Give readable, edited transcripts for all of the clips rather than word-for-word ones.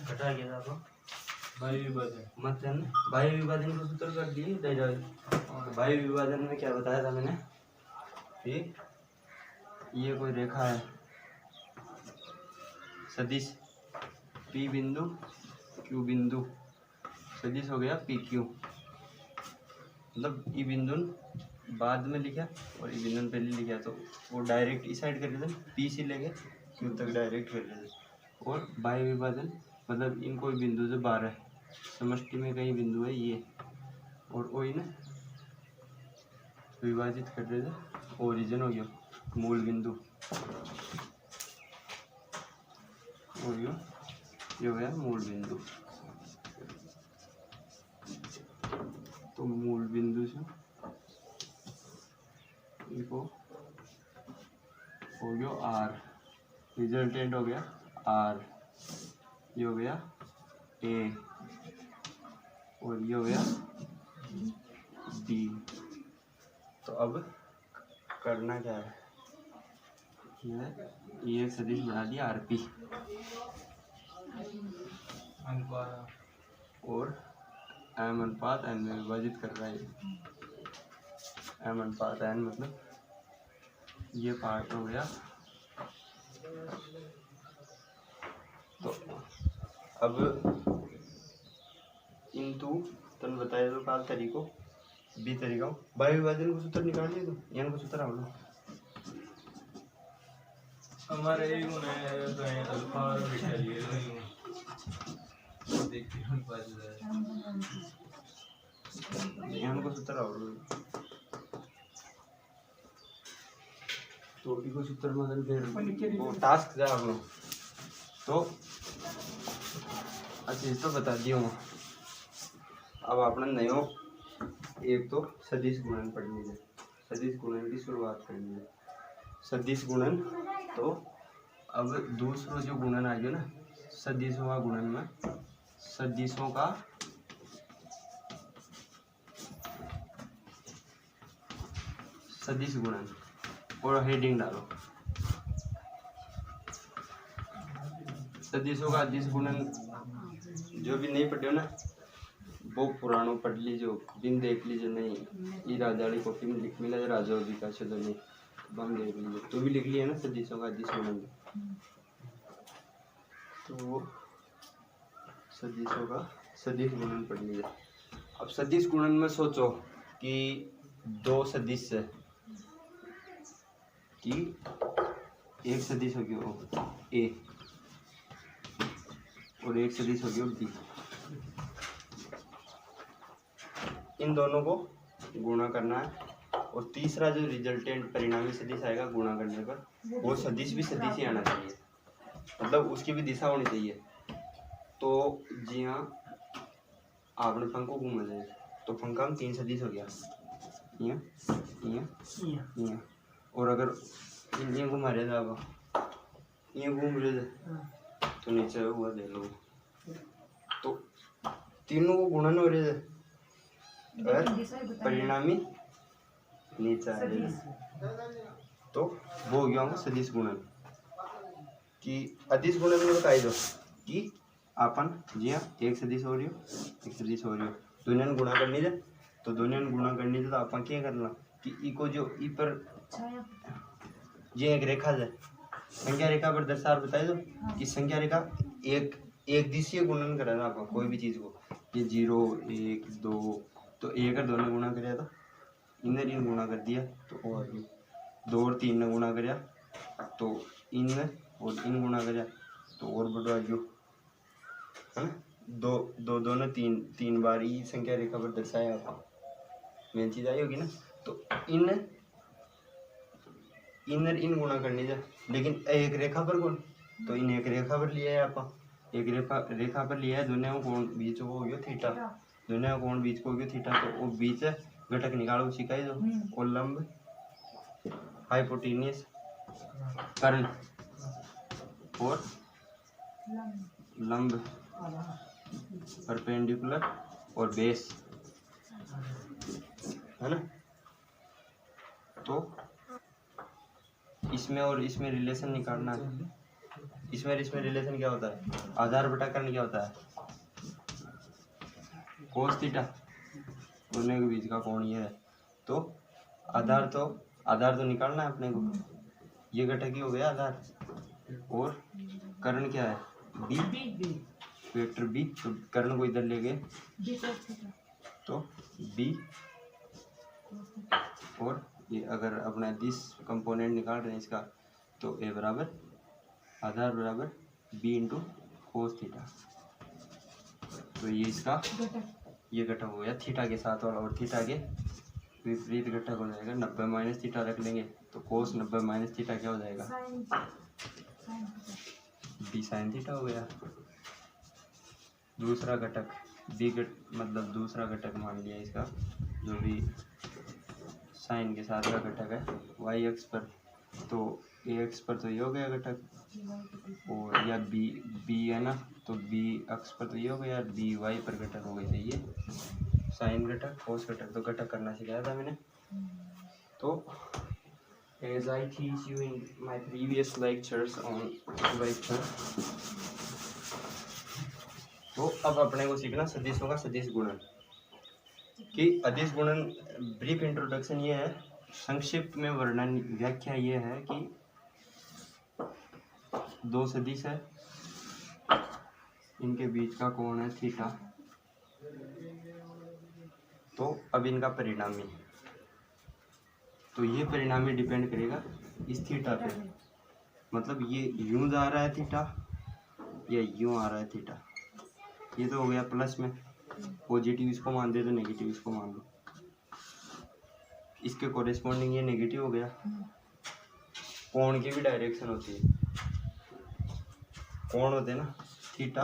हटा गया था वायु विभाजन मत है ना। वायु विभाजन को सूत्र कर दिए। वायु विभाजन में क्या बताया था मैंने कि ये कोई रेखा है सदिश पी बिंदु क्यू बिंदु, सदिश हो गया पी क्यू, मतलब ई बिंदु बाद में लिखा और ई बिंदु पहले लिखा, तो वो डायरेक्ट इस साइड कर देते, पी से लेके क्यू तक डायरेक्ट कर देते। और वायु विभाजन मतलब इन कोई बिंदु से बाहर है, समष्टि में कई बिंदु है ये, और वही ना विभाजित कर देते। ओरिजिन हो गया मूल बिंदु, और ये हो गया मूल बिंदु। तो मूल बिंदु से देखो हो गया आर, रिजल्टेंट हो गया आर, ये हो गया ए और ये हो गया डी। तो अब करना क्या है, ये सदिश बना दिया आर पी और एम अनुपात एन में विभाजित कर रहा है। एम अनुपात एन मतलब ये पार्ट हो गया। तो अब इंतु तन बताए तो काल तरीको बी तरीका वायु विभाजन को सूत्र निकाल लिए, तो एन को सूत्र आवलो हमारे ये होना है तो अल्फा और बीटा लिए देखिए हम पास एन को सूत्र आवलो। तो इको सूत्र मतलब फिर वो टास्क जा आप लोग तो अच्छा तो बता दियो। अब आपने नयो एक तो सदिश गुणन पढ़नी है, सदिश गुणन की शुरुआत करनी है। सदिश गुणन तो अब दूसरा जो गुणन आ गया ना सदिशों का गुणन में, सदिशों का सदिश गुणन और हेडिंग डालो सदिशों का अदिश गुणन। जो भी नहीं पढ़े हो ना वो पुराणों पढ़ लीजिए, बिन देख लीजिए। नहीं ये राजाड़ी कॉपी में लिख मिला राजा का शब्द नहीं हम देख लीजिए। तो भी लिख लिया ना सदिशों का अदिश गुणन। तो सदिशों का सदिश गुणन पढ़ लीजिए। अब सदिश गुणन में सोचो कि दो सदिश है कि एक सदिश हो गया ए और एक सदिश हो गया बी, इन दोनों को गुणा करना है। और तीसरा जो रिजल्टेंट परिणामी सदिश आएगा गुणा करने पर वो सदिश भी सदिश ही आना चाहिए, मतलब उसकी भी दिशा होनी चाहिए। तो जी हाँ आपने पंख को घूमा जाए तो पंखा में तीन सदिश हो गया यहाँ यहाँ, और अगर इन घुमा रहे थे ये घूम रहे थे तो नीचे हुआ दे लो। तो तीनों को गुणन हो रहे थे परिणामी नीचे आ रहे तो वो हो गया सदिश गुणन। कि अदिश गुणन में बताई दो कि अपन जी हाँ एक सदिश हो रही हो एक सदिश हो रही हो दोनों गुणा करनी है। तो दोनों गुणा करनी है तो अपन क्या करना कि ई को जो ई पर ये एक रेखा है संख्या रेखा पर दर्शा बताई दो कि संख्या रेखा एक दिशीय गुणन करेगा आपको कोई भी चीज को। ये 0 1 2 तो एक और दोनों गुणा कराया तो इनर इन गुणा कर दिया तो और 2 और 3 ने गुणा कराया तो इन और इन गुणा कराया तो और बढ़वा गयो है ना। दो दोनों तीन बार ही संख्या रेखा पर दर्शाया आप मेन चीज आई होगी ना। तो इनर इन गुणा करनी है लेकिन एक रेखा पर कौन तो इन एक रेखा पर लिया है आप एक रेखा पर लिया है। दोनों कोण बीच को हो गया थीटा, दोनों कोण बीच को हो गया थीटा। तो वो बीच घटक निकालो सिखाई दो और लंब हाइपोटेन्यूस कर्ण और लंब परपेंडिकुलर और बेस, है ना। तो इसमें और इसमें रिलेशन निकालना है। इसमें रिलेशन क्या होता है, आधार बटा कर्ण क्या होता है, कोस थीटा, दोनों के बीच का कोण ये है। तो आधार तो निकालना है अपने को, ये घटक ही हो गया आधार, और कर्ण क्या है, बी, वेक्टर बी, तो कर्ण को इधर ले गए तो बी, और ये अगर अपना दिस कंपोनेंट निकाल रहे हैं इसका, तो ए बराबर आधार बराबर बी इंटू कोस थीटा। तो ये इसका ये घटक हो गया थीटा के साथ वाला, और थीटा के विपरीत घटक हो जाएगा 90 माइनस थीटा रख लेंगे, तो कोस 90 माइनस थीटा क्या हो जाएगा, बी साइन थीटा हो गया। दूसरा घटक बी मतलब दूसरा घटक मान लिया इसका, जो भी साइन के साथ का घटक है वाई एक्स पर, तो ए एक्स पर तो ये हो गया घटक, और या बी है ना, तो बी अक्ष पर तो ये हो गया, बी वाई पर घटक हो गई थी ये साइन घटक कोस घटक, तो घटक करना सिखाया था मैंने। तो as I teach you in my previous lectures on vector, तो अब अपने को सीखना सदिशों का सदिश गुणन। कि अदिश गुणन ब्रीफ इंट्रोडक्शन ये है, संक्षिप्त में वर्णन व्याख्या ये है कि दो सदिश है, इनके बीच का कोण है थीटा, तो अब इनका परिणामी, तो ये परिणामी डिपेंड करेगा इस थीटा पे, मतलब ये यूं जा रहा है थीटा या यूं आ रहा है थीटा। ये तो हो गया प्लस में, पॉजिटिव इसको मान दे तो नेगेटिव इसको मान लो, इसके कोरेस्पॉन्डिंग ये नेगेटिव हो गया। कोण की भी डायरेक्शन होती है, कोण होते हैं ना थीटा,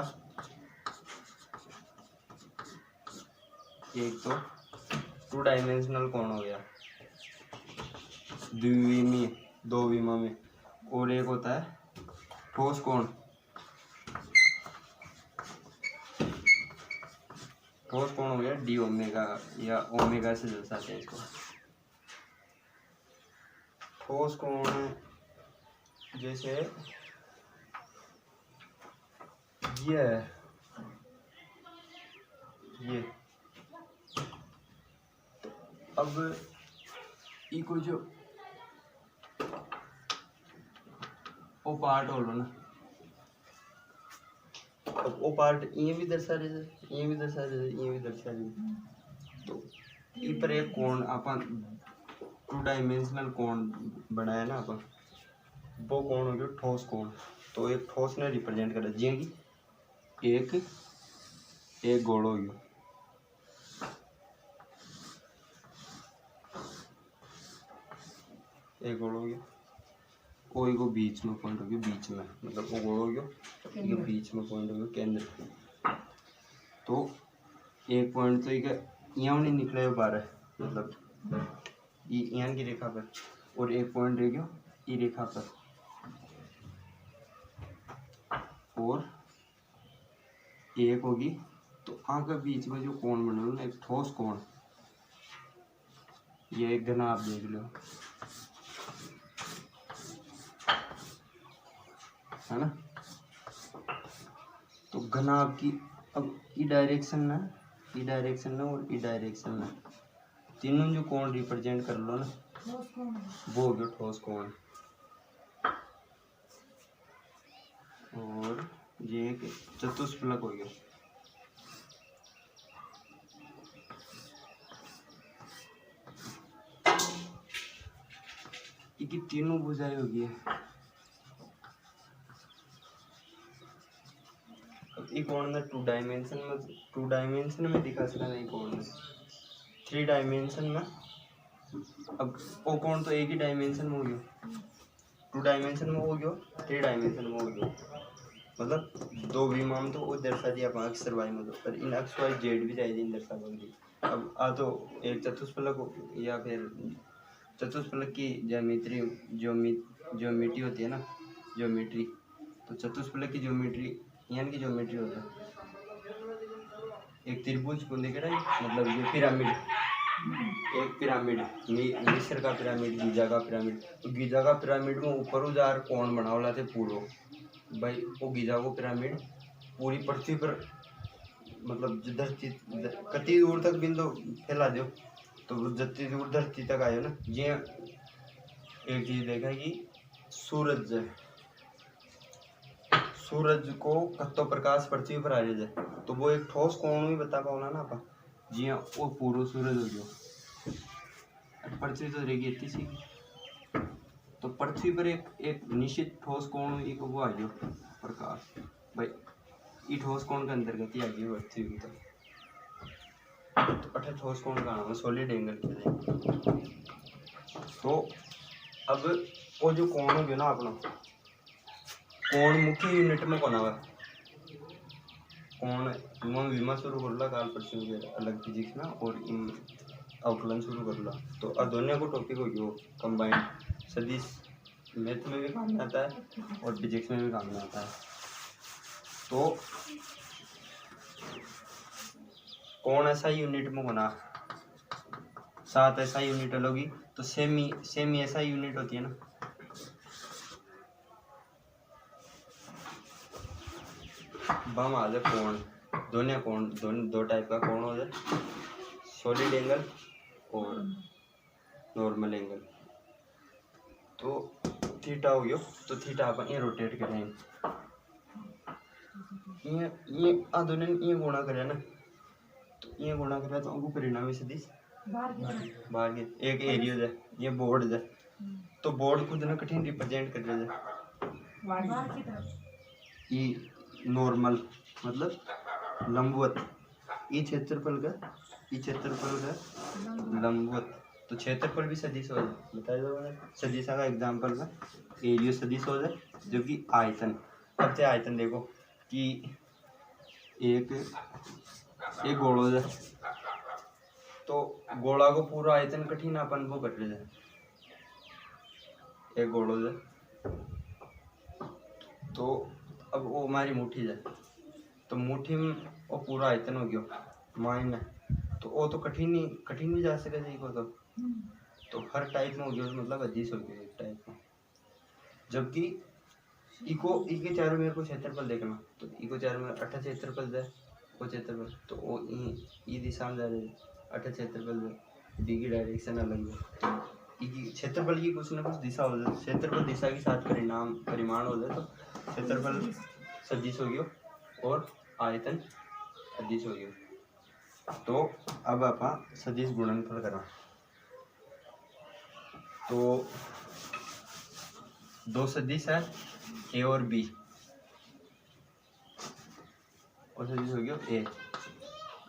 एक तो टू डायमेंशनल कोण हो गया द्विविमीय, दो विमा में, और एक होता है ठोस कोण। ठोस कोण हो गया डी ओमेगा, या ओमेगा से दर्शाते हैं इसको। ठोस कोण जैसे ये है, ये अब ई को जो ओ पार्ट हो लो ना, अब ओ पार्ट ये भी दर्शा रहे थे, ये भी दर्शा रहे थे, ये भी दर्शा रहे थे, तो ई पर एक कोण अपन टू डायमेंशनल कोण बनाया ना अपन, वो कोण हो गया ठोस कोण। तो एक ठोस ने रिप्रेजेंट करा जी कि एक गोल हो गया, एक गोल हो गया, कोई को बीच में पॉइंट हो गया, बीच में मतलब वो गोल हो गया, ये बीच में पॉइंट हो गया केंद्र। तो एक पॉइंट तो यहाँ नहीं निकले बाहर, मतलब यहाँ की रेखा पर, और एक पॉइंट रह गया ई रेखा पर, और एक होगी, तो आगे बीच में जो कोण बना ना एक ठोस कोण, ये एक घना आप देख लो, है ना। तो घना आपकी अब ई डायरेक्शन ना और ई डायरेक्शन ना, तीनों जो कोण रिप्रेजेंट कर लो ना, वो हो गया ठोस कोण। और ये एक चतुष्फलक हो गया, इसकी तीनों भुजाएं हो गई। अब ये कोण में टू डायमेंशन में दिखा सकता नहीं, कोण में थ्री डायमेंशन में, अब वो कोण तो एक ही डायमेंशन में हो गया, टू डायमेंशन में हो गया, थ्री डायमेंशन में हो गया, मतलब दो विमान तो वो दर्शा दिया अपन अक्षर वाई में, तो पर इन अक्ष वाई जेड भी चाहिए इन दर्शा बंदी। अब आ तो एक चतुष्फलक या फिर चतुष्फलक की ज्योमेट्री होती है ना, ज्योमेट्री, तो चतुष्फलक की ज्योमेट्री यानी कि ज्योमेट्री होता है। एक त्रिभुज को देख रहा है, मतलब ये पिरामिड, एक पिरामिड, मिस्र का पिरामिड, गीजा का पिरामिड। तो गीजा का पिरामिड में ऊपर उजार कौन बनावला थे पूरो भाई, वो गीजा को पिरामिड पूरी पृथ्वी पर, मतलब जो धरती कति दूर तक बिंदु फैला दो, तो जितनी दूर धरती तक आयो ना। ये एक चीज देखा कि सूरज को कत्तो प्रकाश पृथ्वी पर आ जाए, तो वो एक ठोस कोण भी बता पाओ ना आप। जी हाँ, वो पूरा सूरज हो गया, पृथ्वी तो रहेगी इतनी सी, तो पृथ्वी पर एक निश्चित ठोस कोण एक वो आ गयो प्रकाश भाई, ये ठोस कोण के अंतर्गत ही आ गई पृथ्वी की। तो अठे ठोस कोण का नाम है सॉलिड एंगल कहते हैं। तो अब वो जो कोण हो गया ना अपना, कोण मुख्य यूनिट में कोण आवे, कोण इनमें विमा शुरू करला काल परसों के अलग फिजिक्स में, और इन अवकलन शुरू करला। तो अब दोनों को टॉपिक हो गयो कंबाइंड, सदिश मैथ में भी काम में आता है और फिजिक्स में भी काम में आता है। तो कोण ऐसा यूनिट में बना, 7 ऐसा यूनिट लोगी, तो सेमी ऐसा यूनिट होती है ना। बम आ जाए कोण, दोनों कोण, दो टाइप का कोण हो जाए, सॉलिड एंगल और नॉर्मल एंगल। तो थीटा हो गयो, तो थीटा अपन ये रोटेट करें, ये दोनों ये गुणा करे ना, तो ये गुणा करे तो हमको परिणामी सदिश बाहर के एक एरिया है, ये बोर्ड है, तो बोर्ड खुद ना कठिन रिप्रेजेंट कर रहे हैं। ये नॉर्मल मतलब लंबवत, ये क्षेत्रफल का लंबवत, तो क्षेत्रफल भी सदिश हो जाए, बता दो सदिशा का एग्जांपल का एरिया सदिश हो जाए, जो कि आयतन। अब से आयतन देखो कि एक गोला है, तो गोला को पूरा आयतन कठिन अपन वो कर रहे हैं, एक गोला है, तो अब वो हमारी मुट्ठी है, तो मुट्ठी में वो पूरा आयतन हो गया मायने, तो वो तो कठिन ही जा सके जी को, तो हर टाइप में हो गया, मतलब अजीज हो गया एक टाइप में। जबकि इके चारों मेरे को क्षेत्रफल देखना, तो इको चारों में 8 क्षेत्रफल जाए, वो क्षेत्रफल तो वो ई दिशा में जा रहे, 8 क्षेत्रफल जाए, डी की डायरेक्शन अलग है, तो क्षेत्रफल की कुछ ना कुछ दिशा हो जाए, क्षेत्रफल दिशा के साथ परिमाण हो जाए, तो क्षेत्रफल सदिश हो गया और आयतन अदिश हो गया। तो अब आप सदिश गुणनफल करा, तो दो सदिश है ए और बी, और सदिश हो गया ए,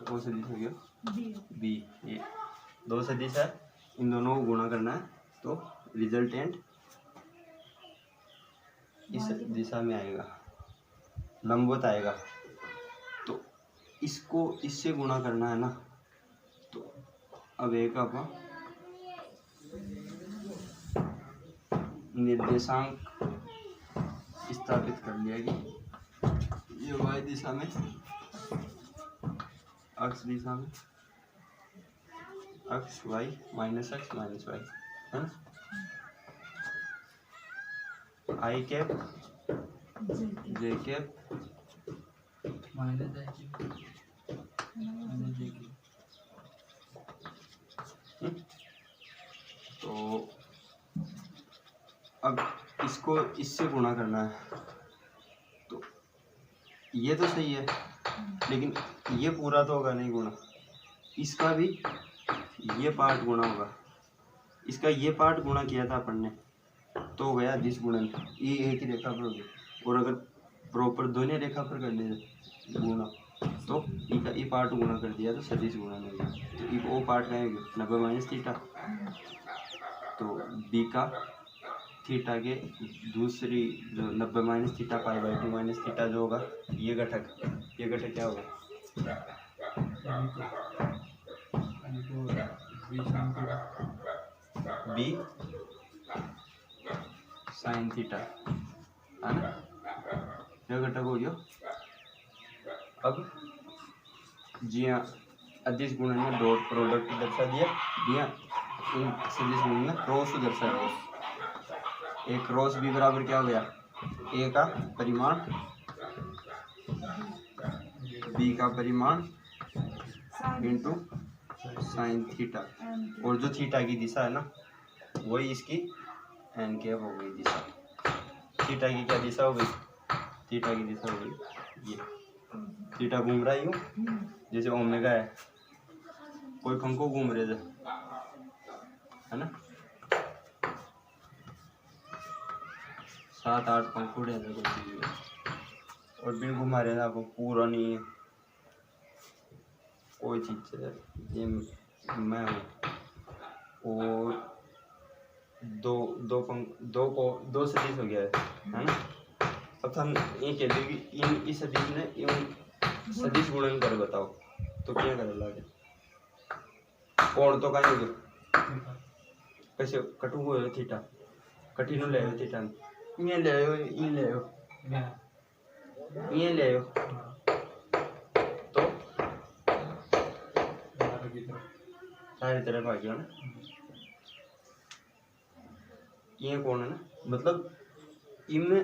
वो सदिश हो गया बी, ये दो सदिश है, इन दोनों को गुणा करना है, तो रिजल्टेंट इस दिशा में आएगा, लंबवत आएगा, तो इसको इससे गुणा करना है ना। तो अब एक आप निर्देशांक स्थापित कर लिया कि ये y दिशा में, अक्ष दिशा में, अक्ष y minus x minus y है ना, आई कैप जे कैप माइनस जे कैप। तो अब इसको इससे गुणा करना है, तो ये तो सही है, लेकिन ये पूरा तो होगा नहीं गुणा, इसका भी ये पार्ट गुणा होगा, इसका ये पार्ट गुणा किया था अपन ने, तो हो गया अदिश गुणन, ये एक ही रेखा पर हो गया। और अगर प्रॉपर दोनों रेखा पर कर ले गुणा, तो ये पार्ट गुणा कर दिया तो सदिश गुणन हो गया। तो ये वो पार्ट क्या हो गया 90 माइनस थीटा, तो बी का थीटा के दूसरी जो 90 minus theta pi by 2 minus theta जो होगा, ये घटक क्या होगा बी साइन थीटा है ना, यह घटक हो गया अब जी हाँ अदिश गुणन में डॉट प्रोडक्ट दर्शा दिया इन सदिश गुणन में क्रॉस दर्शा दिया। एक क्रॉस भी बराबर क्या हो गया ए का परिमाण बी का परिमाण इंटू साइन थीटा, और जो थीटा की दिशा है ना वही इसकी एन कैप हो गई दिशा। थीटा की क्या दिशा हो गई, थीटा की दिशा हो गई ये, थीटा घूम रहा है यूं जैसे ओमेगा है, कोई पंखो घूम रहे थे है ना, 7-8 पंख उड़े थे कोई चीज में, और बिन घुमा रहे थे आपको पूरा नहीं है कोई चीज से, ये मैं हूँ और दो सदिश हो गया है ना। अब हम ये कहते हैं कि इन इस सदिश ने इन सदिश गुणन कर बताओ तो क्या कर लागे कोण तो कहीं हो कैसे कटू हो थीटा कटी नो ले आयो थीटा ये ले आयो ये ले आयो ये ले आयो तो सारी तरफ आ गया ना, ये कौन है ना, मतलब इनमें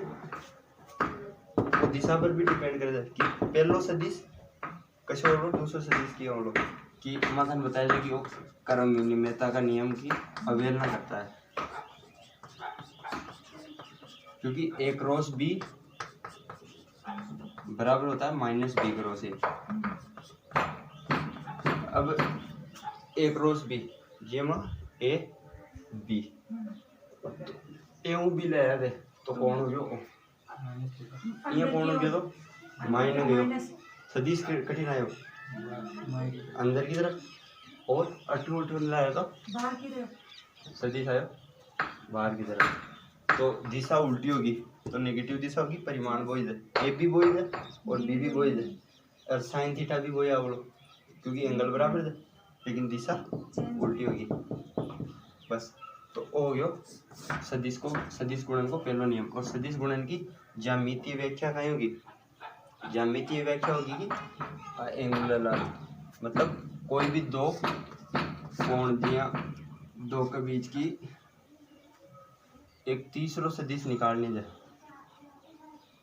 दिशा पर भी डिपेंड करता है कि पहलो सदिश कशे हो दूसरो सदिश की हो कि मथन बताया जाए कि वो कर्म विनिमयता का नियम की अवहेलना करता है, क्योंकि ए क्रॉस बी बराबर होता है माइनस बी क्रॉस ए। अब ए क्रॉस बी ये मां ए बी ए बी ले आया थे तो कौन हो गयो ये कौन हो गया तो माइन हो गयो, सदिश कठिन आयो अंदर की तरफ और अटू अटू लाया तो बाहर की तरफ, सदिश आयो बाहर की तरफ, तो दिशा उल्टी होगी तो नेगेटिव दिशा होगी, परिमाण वही है ए भी वही है और बी भी वही है और साइन थीटा भी वही आवड़ो क्योंकि एंगल बराबर है लेकिन दिशा उल्टी होगी बस। तो ओ हो सदिश गुणन को पहला नियम, और सदिश गुणन की ज्यामितीय व्याख्या क्या होगी, ज्यामितीय व्याख्या होगी कि एंगुलर मतलब कोई भी दो कोण दिया दो के बीच की एक तीसरो सदिश निकालने जाए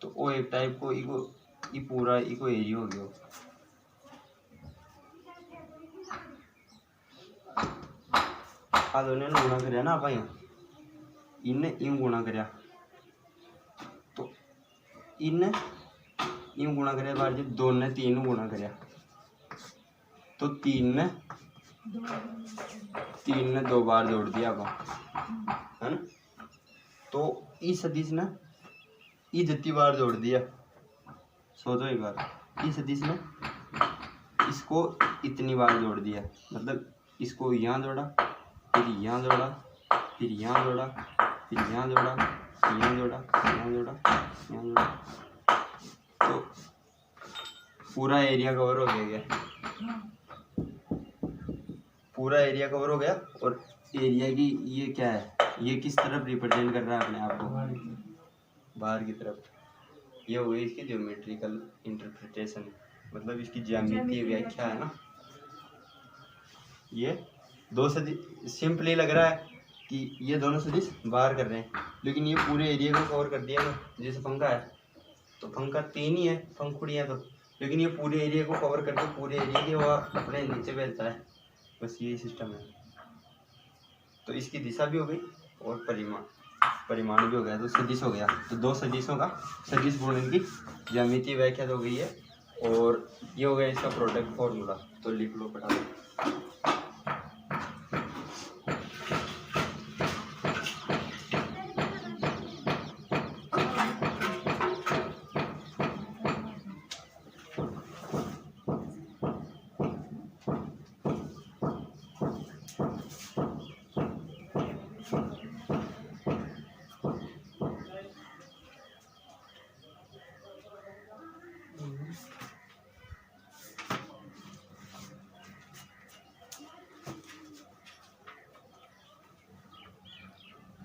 तो वो एक टाइप को ई पूरा इको एरिया हो गया, आ दोनों ने गुणा करया ना आप इनने यूं गुणा करया तो इनने यूं गुणा करया बार जब दो ने तीन गुणा करया तो तीन ने दो बार जोड़ दिया आप है ना, तो इस सदिश ने ई जितनी बार जोड़ दिया सोचो एक बार इस सदिश ने इसको इतनी बार जोड़ दिया, मतलब इसको यहाँ जोड़ा फिर यहाँ जोड़ा फिर यहाँ जोड़ा फिर यहाँ जोड़ा यहाँ जोड़ा यहाँ जोड़ा यहाँ जोड़ा, तो पूरा एरिया कवर हो गया पूरा एरिया कवर हो गया। और एरिया की ये क्या है, ये किस तरफ रिप्रेजेंट कर रहा है अपने आप को, बाहर की तरफ। ये हो गई इसकी ज्योमेट्रिकल इंटरप्रिटेशन, मतलब इसकी ज्यामितीय व्याख्या है ना। ये दो सदिश सिंपली लग रहा है कि ये दोनों सदिश बाहर कर रहे हैं, लेकिन ये पूरे एरिया को कवर कर दिया ना, जैसे पंखा है तो पंखा तीन ही है पंखुड़ियाँ तो, लेकिन ये पूरे एरिया को कवर करके पूरे एरिया की हवा अपने नीचे फैलता है, बस यही सिस्टम है। तो इसकी दिशा भी हो गई और परिमाण भी हो गया, तो सदिश हो गया। तो दो सदिशों का सदिश गुणन की ज्यामितीय व्याख्या तो हो गई है, और ये हो गया इसका प्रोडक्ट फॉर्मूला। तो लिख लो फटाफट।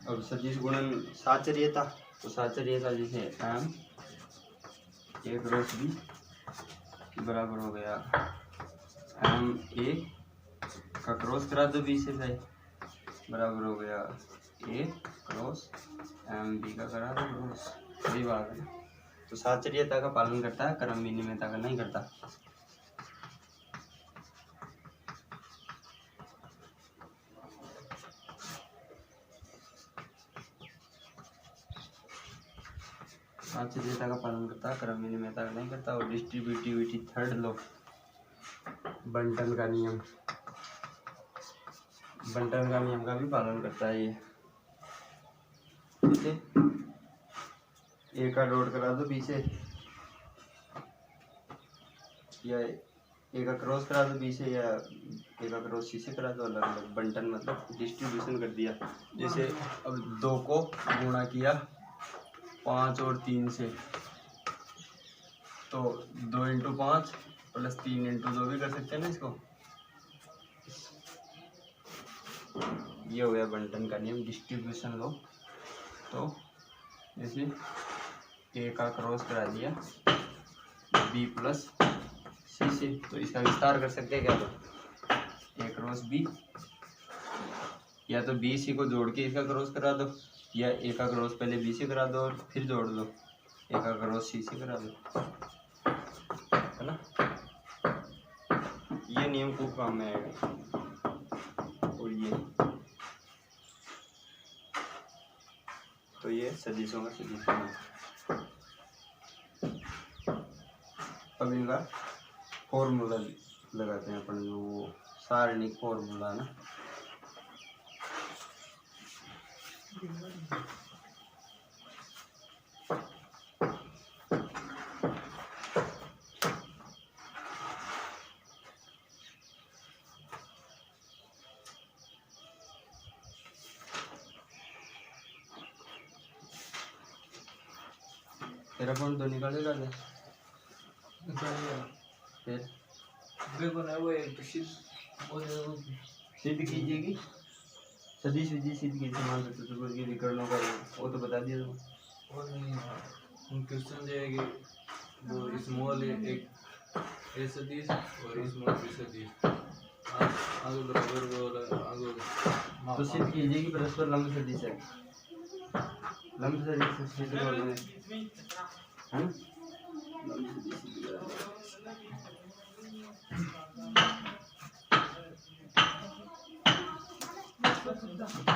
अब सदिश गुणन साचर्यता, तो साचर्यता जैसे m a क्रॉस b बराबर हो गया एम ए का क्रॉस करा दो बी से भाई, बराबर हो गया ए क्रॉस एम बी का करा दो क्रॉस। सही बात है। तो साचर्यता का पालन करता है, क्रम विनिमयता का नहीं करता। साचर्यता का पालन करता है, क्रम विनिमयता का नहीं करता। और डिस्ट्रीब्यूटिविटी थर्ड लॉ, बंटन का नियम, बंटन का नियम का भी पालन करता है ये। ठीक है, ए का डॉट करा दो बी से, या ए का क्रॉस करा दो बी से, या ए का क्रॉस सी से करा दो, अलग अलग। बंटन मतलब डिस्ट्रीब्यूशन कर दिया। जैसे अब 2 को गुणा किया 5 और 3 से, तो 2 × 5 + 3 × 2 भी कर सकते हैं ना इसको। ये हो गया बंटन का नियम, डिस्ट्रीब्यूशन लो। तो जैसे ए का क्रॉस करा दिया बी + सी से, तो इसका विस्तार कर सकते हैं क्या, तो ए क्रॉस बी, या तो बी सी को जोड़ के इसका क्रॉस करा दो, या ए का क्रॉस पहले बी से करा दो और फिर जोड़ दो, ए का क्रॉस सी से करा दो, है ना। ये नियम खूब काम में आएगा। और ये तो ये सदिशों का सदिश है। अब इनका फॉर्मूला लगाते हैं अपन, जो सारणिक फॉर्मूला ना। तेरा कौन तो निकालेगा ले, फिर देखो ना वो एक सिद्ध कीजिएगी, सदिश विधि सिद्ध की समान चतुर्भुज की विकर्णों का वो तो बता दिया तुम। और नहीं हम क्वेश्चन देंगे वो स्मॉल एक ए सदिश और स्मॉल बी सदिश आगे बराबर वो आगे तो सिद्ध कीजिए कि परस्पर लंब सदिश है। लंब सदिश सिद्ध कर दें, हैं? लंब सदिश सिद्ध कर दें।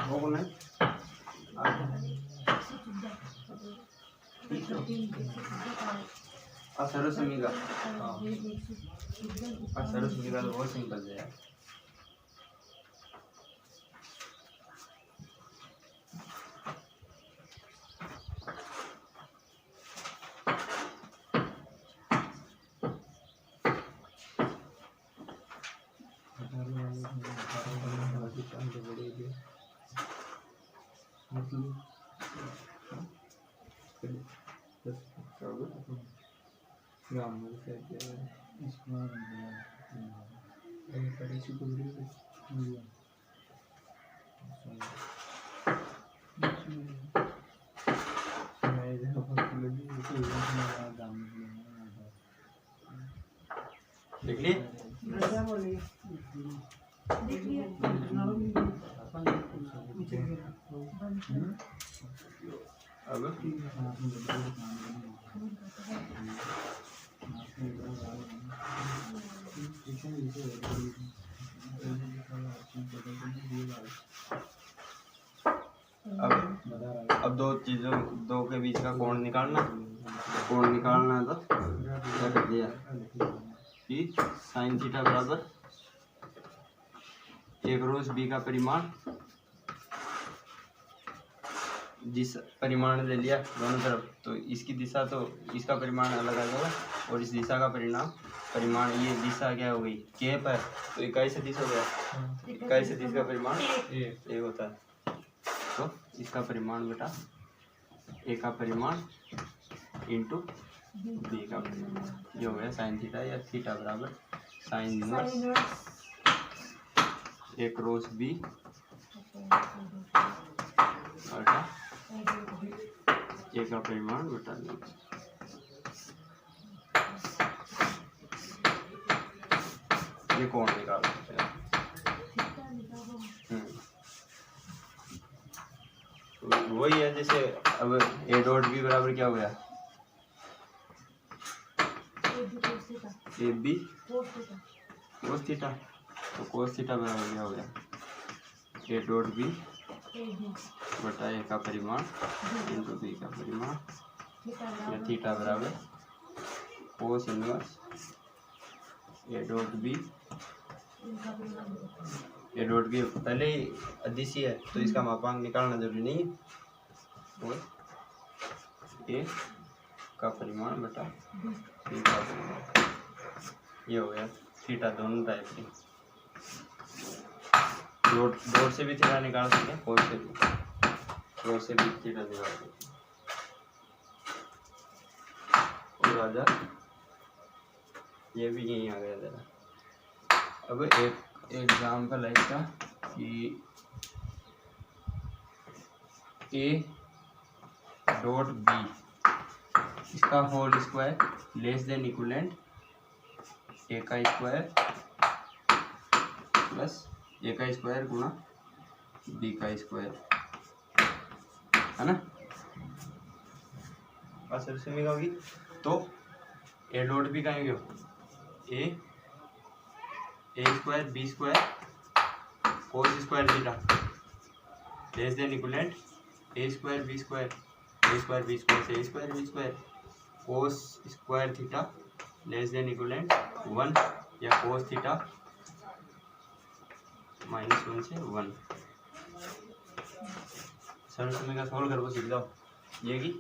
वो कौन है? सरसमिका, सरसमिका तो बहुत सिंपल है यार। देख लिए अब अब दो चीजों, दो के बीच का कोण निकालना, कोण निकालना है तो क्या कर दिया कि sin थीटा बराबर एक रोज बी का परिमाण, दिशा परिमाण ले लिया दोनों तरफ, तो इसकी दिशा तो इसका परिमाण अलग आ जाएगा और इस दिशा का परिमाण ये दिशा क्या हो गई कैप है, तो इकाई सदिश हो गया। इकाई सदिश का परिमाण एक होता है, तो इसका परिमाण बटा ए का परिमाण इंटू बी का परिमाण, ये हो गया साइन थीटा, या थीटा बराबर साइन इनवर्स ए क्रॉस बी बटा ए का परिमाण बटा बी। कोण निकाल सकते हैं। तो वही है, जैसे अब ए डॉट बी बराबर क्या हो गया, ए बी कोस थीटा। तो कोस थीटा बराबर क्या हो गया, ए डॉट बी बटा ए का परिमाण इंटू बी का परिमाण, या थीटा बराबर cos inverse A dot B. A dot B पहले ही अदिशी है तो इसका मापांक निकालना जरूरी नहीं है, और ए का परिमाण बटा बी का परिमाण, ये हो गया थीटा दोनों टाइप की। डॉट से भी थीटा निकाल सकते हैं, कोस से भी, डॉट से भी थीटा निकाल सकते हैं। और आजा ये भी यहीं आ गया जरा। अब एक एग्जाम्पल है इसका कि ए डॉट बी, इसका whole square less than equivalent a का स्क्वायर प्लस ए का स्क्वायर गुणा बी का स्क्वायर, है ना। बात समझ होगी। तो ए डॉट बी का a square b square cos square theta less than equivalent a square b square b square से a square b square cos square theta less than equivalent 1 या कोस थीटा -1 से 1। सरल समीकरण सॉल्व करके सीख जाओ। ये कि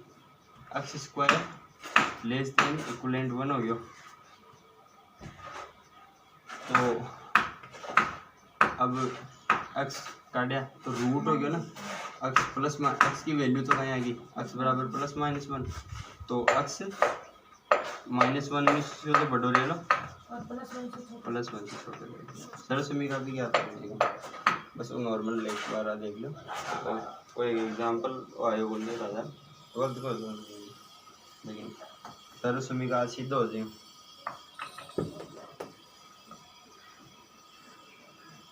x square less than equivalent 1 हो गया, तो अब एक्स काटा तो रूट हो गया ना, एक्स प्लस एक्स की वैल्यू तो कहीं आएगी, एक्स बराबर +-1, तो एक्स -1 से तो बड़ो ले लो और +1 से छोटे ले लो। सरल समीकरण भी क्या करेंगे, बस वो नॉर्मल एक बार देख लो। और कोई एग्जांपल आए बोलने राजा ट्वेल्थ को लेकिन सरल समीकरण सीधा हो जाए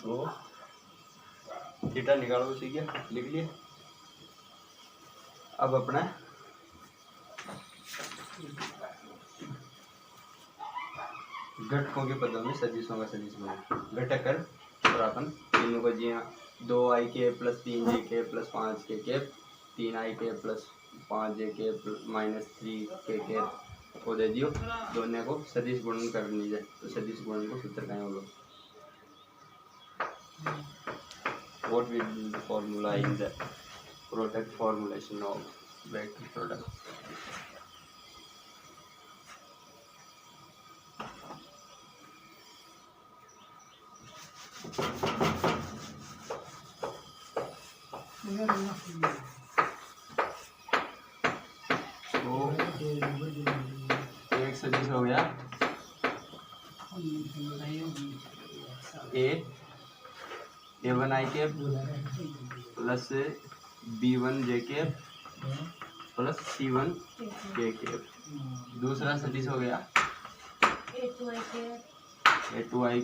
तो थीटा निकालो, सीख गया, लिख लिया। अब अपना घटकों के पदों में सदिशों का सदिश बना घटक कर और अपन तीनों को जी 2i + 3j + 5k 3i + 5j -3k को दे दियो, दोनों को सदिश गुणन करनी है। तो सदिश गुणन को सूत्र कहें होगा, what will be the formula in the product formulation of vector product। तो एक सदिश हो गया a1i plus b1j plus c1k। दूसरा सदिश हो गया a2i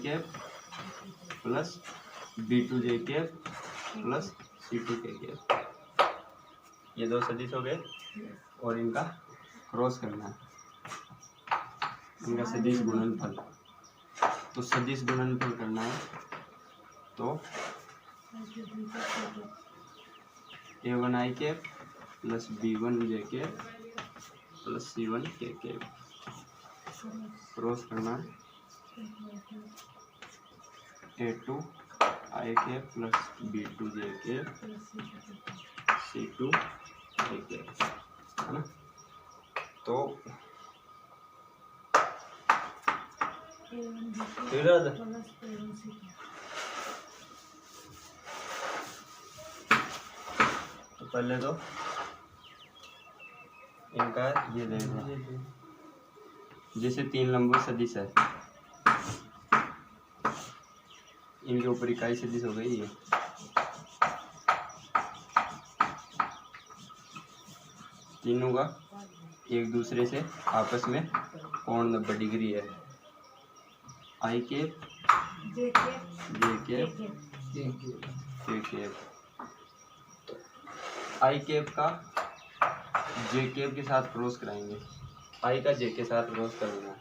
plus b2j plus c2k। ये दो सदिश हो गए और इनका क्रॉस करना है, इनका सदिश गुणनफल। तो सदिश गुणनफल करना है तो a1i plus b1j plus c1k cross करना है a2i प्लस b2j c2k, है ना। तो पहले तो इनका ये देखना, जैसे 3 लंबवत सदिश है, इनके ऊपर इकाई सदिश हो गई है। तीनों का एक दूसरे से आपस में कोण 90 डिग्री है। i जे कैप के कैप। तो आई कैप का जे कैप के साथ क्रॉस कराएंगे, आई का जे के साथ क्रॉस कर देना।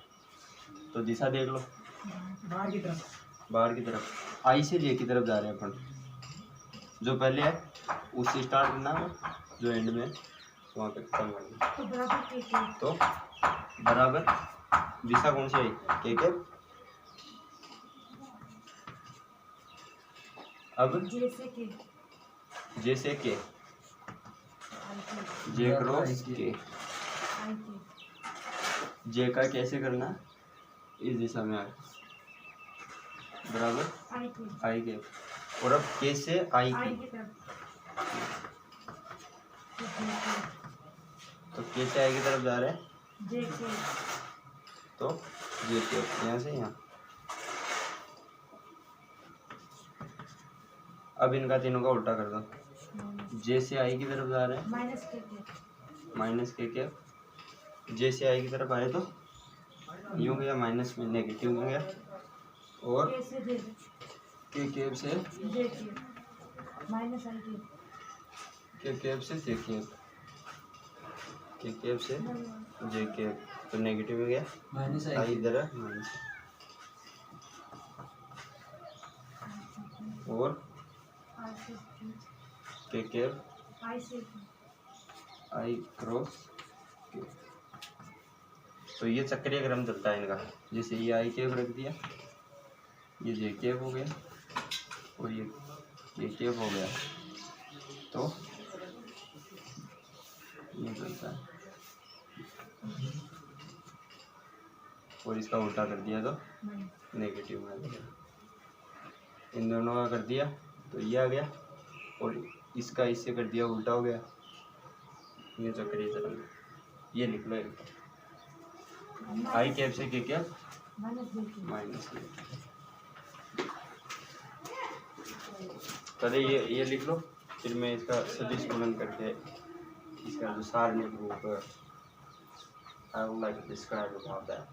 तो दिशा देख लो, बाहर की तरफ, बाहर की तरफ, आई से जे की तरफ जा रहे हैं अपन। जो पहले है उससे स्टार्ट करना है, जो एंड में वहाँ पे खत्म करना। तो बराबर दिशा कौन सी आई? के कैप। अब जैसे के जे क्रॉस के, जे का कैसे करना? इस दिशा में आए, बराबर आई के। और अब के से आई की, तो के से आई की तरफ जा रहे हैं, तो जे के यहाँ से यहाँ। अब इनका तीनों का उल्टा कर दो। जे से आई की तरफ जा रहे हैं, माइनस के कैप। जे से आई की तरफ आए तो यूँ गया, माइनस में नेगेटिव में गया। और के कैप से के कैप से जे कैप, के कैप से जे कैप, तो नेगेटिव में गया, माइनस आई इधर है माइनस। और के कैप आई क्रॉस के। तो ये चक्रीय क्रम चलता है इनका। जैसे ये आई कैप रख दिया, ये जे कैप हो गया, और ये के कैप हो गया, तो ये चलता है। और इसका उल्टा कर दिया तो नेगेटिव में आ गया। इन दोनों का कर दिया तो ये आ गया, और इसका इससे कर दिया उल्टा हो गया। ये चक्रीय चलन, ये लिख लो एक। आई कैप से के कैप माइनस। पहले ये लिख लो, फिर मैं इसका सदिश गुणन करके इसका जो सारणिक रूप I would like to describe about that.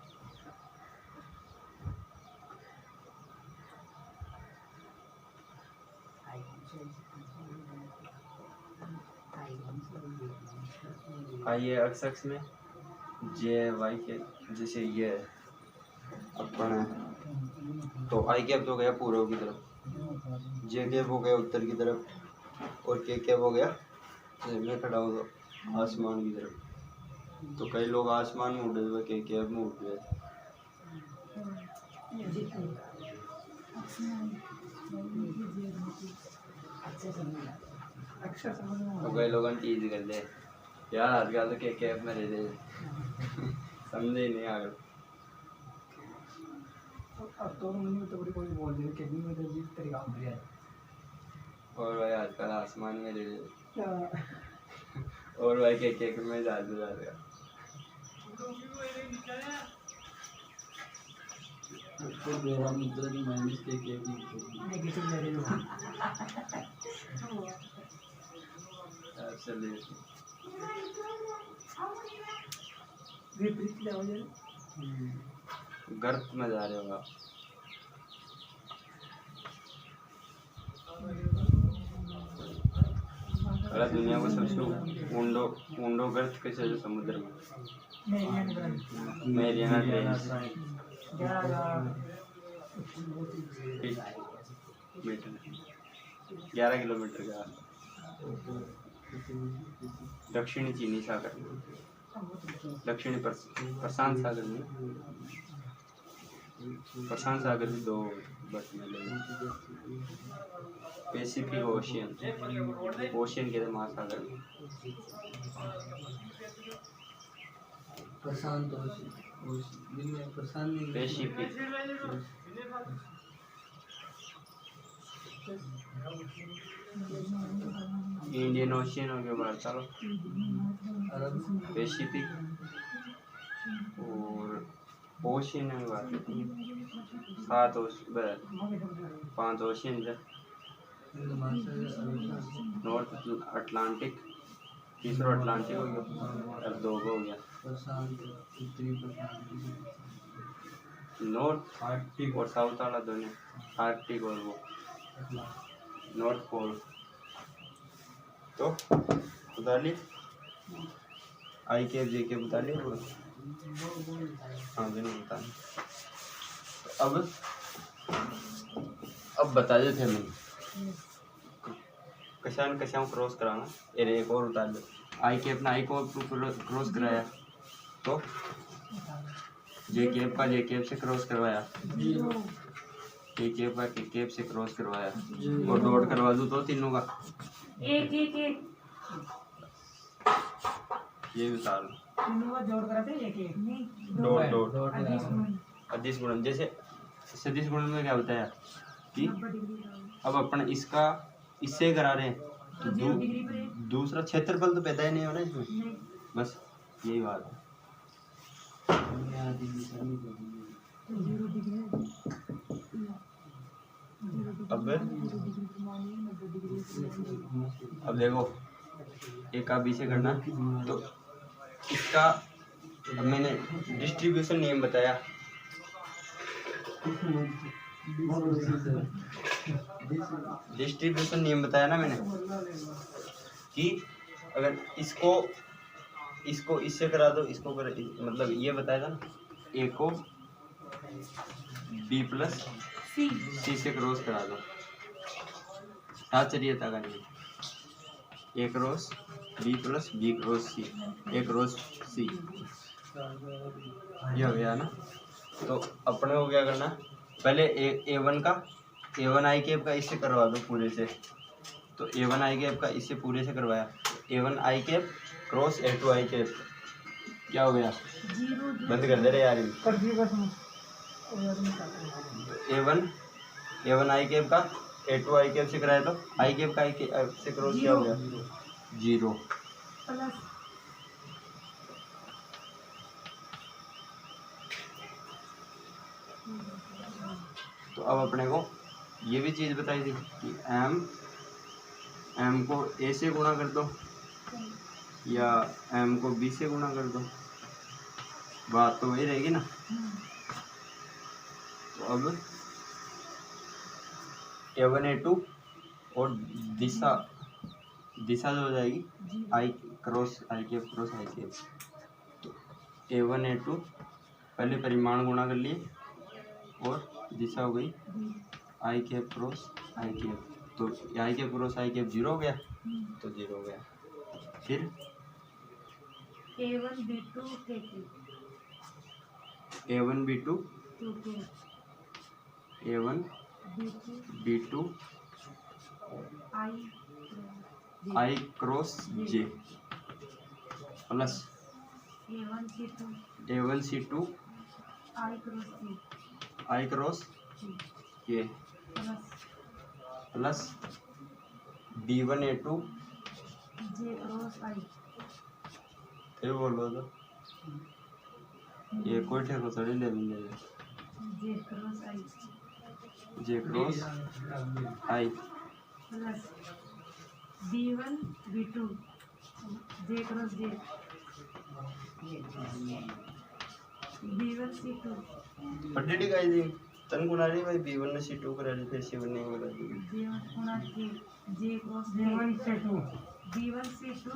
आइए एक्स एक्स में जे वाई के, जैसे ये अपन, तो आई कैप तो गया पूर्व की तरफ, जे कैप हो गया उत्तर की तरफ, और के कैप हो गया मैं खड़ा हो तो आसमान की तरफ। तो कई लोग आसमान में उड़े हुए, के कैप में उड़ गए। तो कई लोग टीज कर दे यार, आजकल तो के कैप में रह दे समझे ही नहीं आ गए। अब तो मैंने तो बड़ी कोई बोल दिया कि नहीं, मतलब जिस तरीका हम है। और भाई आजकल आसमान में रह दे, और भाई के कैप में जा रहा। तो मेरा मित्र की माइनस के कैप नेगेटिव ले रहे हो। चलिए विपरीत ले हो जाए। गर्त में जा रहे हो आप। अरे दुनिया को सबसे ऊंडो गर्त कैसे है समुद्र में? मैरियाना ट्रेंच, 11 किलोमीटर का दक्षिणी चीनी सागर, दक्षिणी प्रशांत सागर में, प्रशांत सागर में 2 बट में पैसिफिक ओशियन, ओशियन के महासागर में प्रशांत पैसिफिक। इंडियन ओशियन हो गया बाहर, चलो पैसिफिक और ओशियन है बात, 5 ओशियन है। नॉर्थ अटलांटिक, तीसरा अटलांटिक हो गया, अब 2 हो गया। नॉर्थ आर्टिक और साउथ वाला दोनों, आर्टिक और वो नॉर्थ पोल। तो बता लिए आई के जे के बता लिए पूरा। हाँ दोनों बता लिए। तो अब बता देते हैं मैंने कशान कशाओं क्रॉस कराना। अरे एक और बता दो, आई के अपना आई को क्रॉस कराया तो जे केप का जे केप से क्रॉस करवाया, के केप का के केप से क्रॉस करवाया और डॉट करवा दूँ तो तीनों का एक एक एक ये बता लो। तीनों का जोड़ कराते हैं एक एक नहीं डॉट डॉट अधिक गुणन। अदिश गुणन। जैसे सदिश गुणन में क्या बताया कि 90 डिग्री का अब अपन इसका इससे करा रहे हैं तो 0 डिग्री पर है। दूसरा क्षेत्रफल तो पैदा ही नहीं होना इसमें, नहीं बस यही बात है। तो 0 डिग्री है। 0 डिग्री अब 0 डिग्री घुमानी है, 90 डिग्री घुमानी है। अब देखो एक आप से करना तो इसका अब मैंने डिस्ट्रीब्यूशन नियम बताया। डिस्ट्रीब्यूशन नियम बताया ना मैंने कि अगर इसको इसको इससे करा दो, इसको कर मतलब ये बताया था ना, ए को बी प्लस सी सी से क्रॉस करा दो। साचर्यता का नियम, A cross B plus B cross C, A cross C, ये हो गया ना। तो अपने को क्या करना, पहले ए वन का ए वन आई कैप का इससे करवा दो पूरे से। तो ए वन आई कैप का इससे पूरे से करवाया, A one I cap cross A two I cap, क्या हो गया, 0 बंद कर दे रहे यार। कर दिए बस हम और यार निकाल ए वन आई कैप का ए टू आई कैप से कराया तो आई कैप का आई कैप से क्रॉस क्या हो गया, 0। प्लस तो अब अपने को ये भी चीज़ बताई थी कि एम को ए से गुणा कर दो या एम को बी से गुणा कर दो, बात तो वही रहेगी ना। तो अब ए वन ए टू और दिशा दिशा जो हो जाएगी आई क्रॉस आई कैप क्रॉस आई कैप। तो ए वन ए टू पहले परिमाण गुणा कर लिए और दिशा हो गई आई कैप क्रॉस आई कैप। तो आई कैप क्रॉस आई कैप 0 हो गया, तो 0 हो गया। फिर A1 B2 K2 A1 B2 2 A1 B2 B2 I I cross J plus A1 C2 A1 C2 I cross C I cross K plus plus B1 A2 J cross I ये बोलो तो ये कोई ठेको थोड़ी ले लेंगे। J cross I J cross I plus B1 B2 J cross J B1 C2 पढ़ी गाई थी तन गुना रही भाई B1 ने C2 करा ली फिर C1 ने करा दी। J1 गुणा K J cross J J1 से 2 B1 C2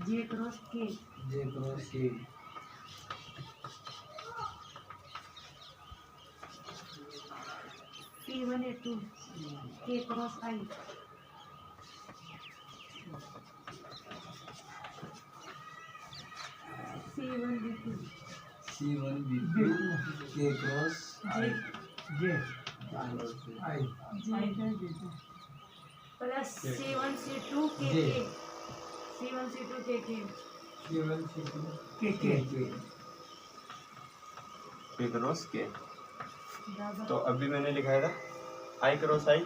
J cross K जे क्रॉस के P1 A2 K cross I C1 B2 C1 B2 के क्रॉस J जे आई J plus C1 C2 K J K C1 C2 K K C1 C2 के P cross K। बराबर तो अभी मैंने लिखाया था I cross I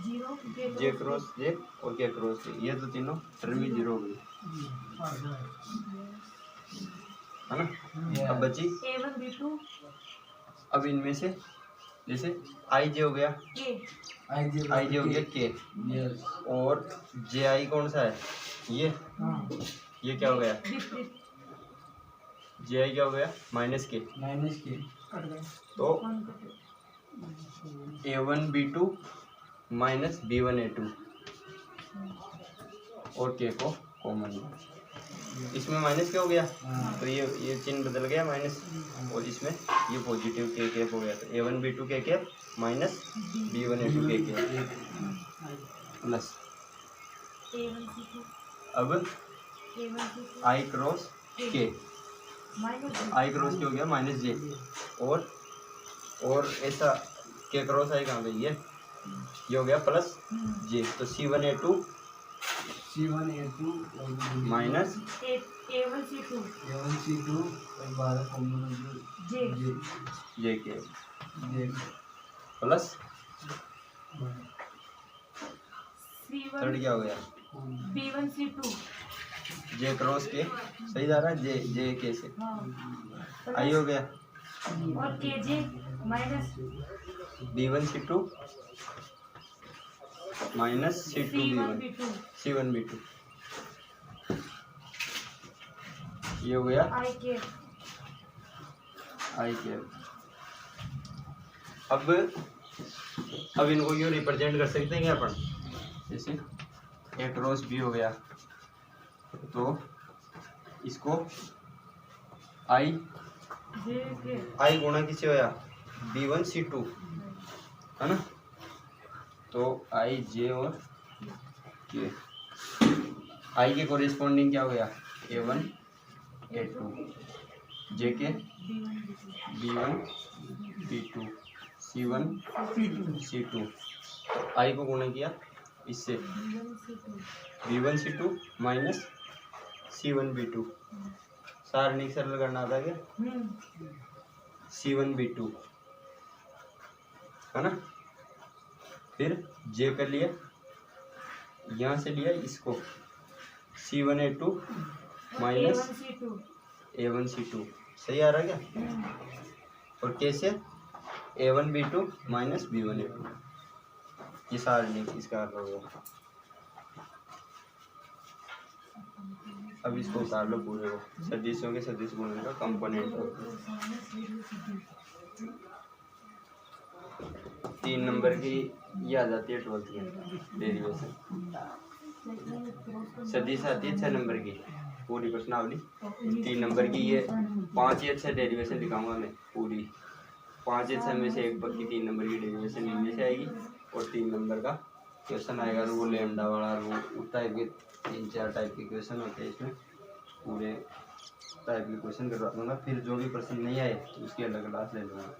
0 J cross J और K cross K, ये तो तीनों टर्म ही 0 हो गई है ना। अब बची A1 B2 अब इनमें से जैसे I J हो गया K आई जे हो गया K यस और J I कौन सा है, ये हाँ ये क्या हो गया विपरीत जे आई क्या हो गया माइनस के, माइनस के कट गए तो A1B2 माइनस B1A2 और के को कॉमन लो। इसमें माइनस क्या हो गया, तो ये चिन्ह बदल गया माइनस, और इसमें ये पॉजिटिव के कैप हो गया, तो A1B2 के कैप माइनस B1A2 के कैप प्लस। अब आई क्रॉस के, आई क्रॉस के हो गया माइनस जे, और ऐसा के क्रॉस आई कहाँ गई है, ये हो गया प्लस जे, तो C1A2 माइनस A1C2 और 12 कॉमन जे के प्लस थर्ड क्या हो गया B1C2 जे क्रॉस के, सही जा रहा है, जे के से हाँ आई हो गया और KJ minus B1C2 minus C2B1 C1B2, ये हो गया आई के। अब इनको यूँ रिप्रेजेंट कर सकते हैं क्या अपन, जैसे ए क्रॉस बी हो गया, तो इसको आई गुणा किससे होया B1C2 है ना, तो आई जे और के, आई के कोरिस्पॉन्डिंग क्या हो गया A1A2, जे के B1B2 C1C2, आई को गुणा किया इससे B1C2 माइनस C1B2, सारणिक सरल करना आता है क्या, C1B2 है ना, फिर जे कर लिया, यहाँ से लिया इसको C1A2 माइनस A1C2, सही आ रहा है क्या, और कैसे A1B2 माइनस B1A2, ये सारणिक इसका हल हो गया। अब इसको उतार लो पूरे को, सदिशों के सदिश गुणन का कंपोनेंट हो, 3 नंबर की ये आ जाती है 12th की डेरिवेशन, सदिश आती है 6 नंबर की पूरी प्रश्नावली, 3 नंबर की ये 5 या 6 डेरिवेशन दिखाऊंगा मैं पूरी, 5 या 6 में से एक पक्की 3 नंबर की डेरिवेशन इनमें से आएगी, और 3 नंबर का क्वेश्चन आएगा, वो लैम्डा वाला वो टाइप के 3-4 टाइप के क्वेश्चन होते हैं इसमें, पूरे टाइप के क्वेश्चन करवा दूंगा, फिर जो भी प्रश्न नहीं आए उसकी अलग क्लास ले लूँगा।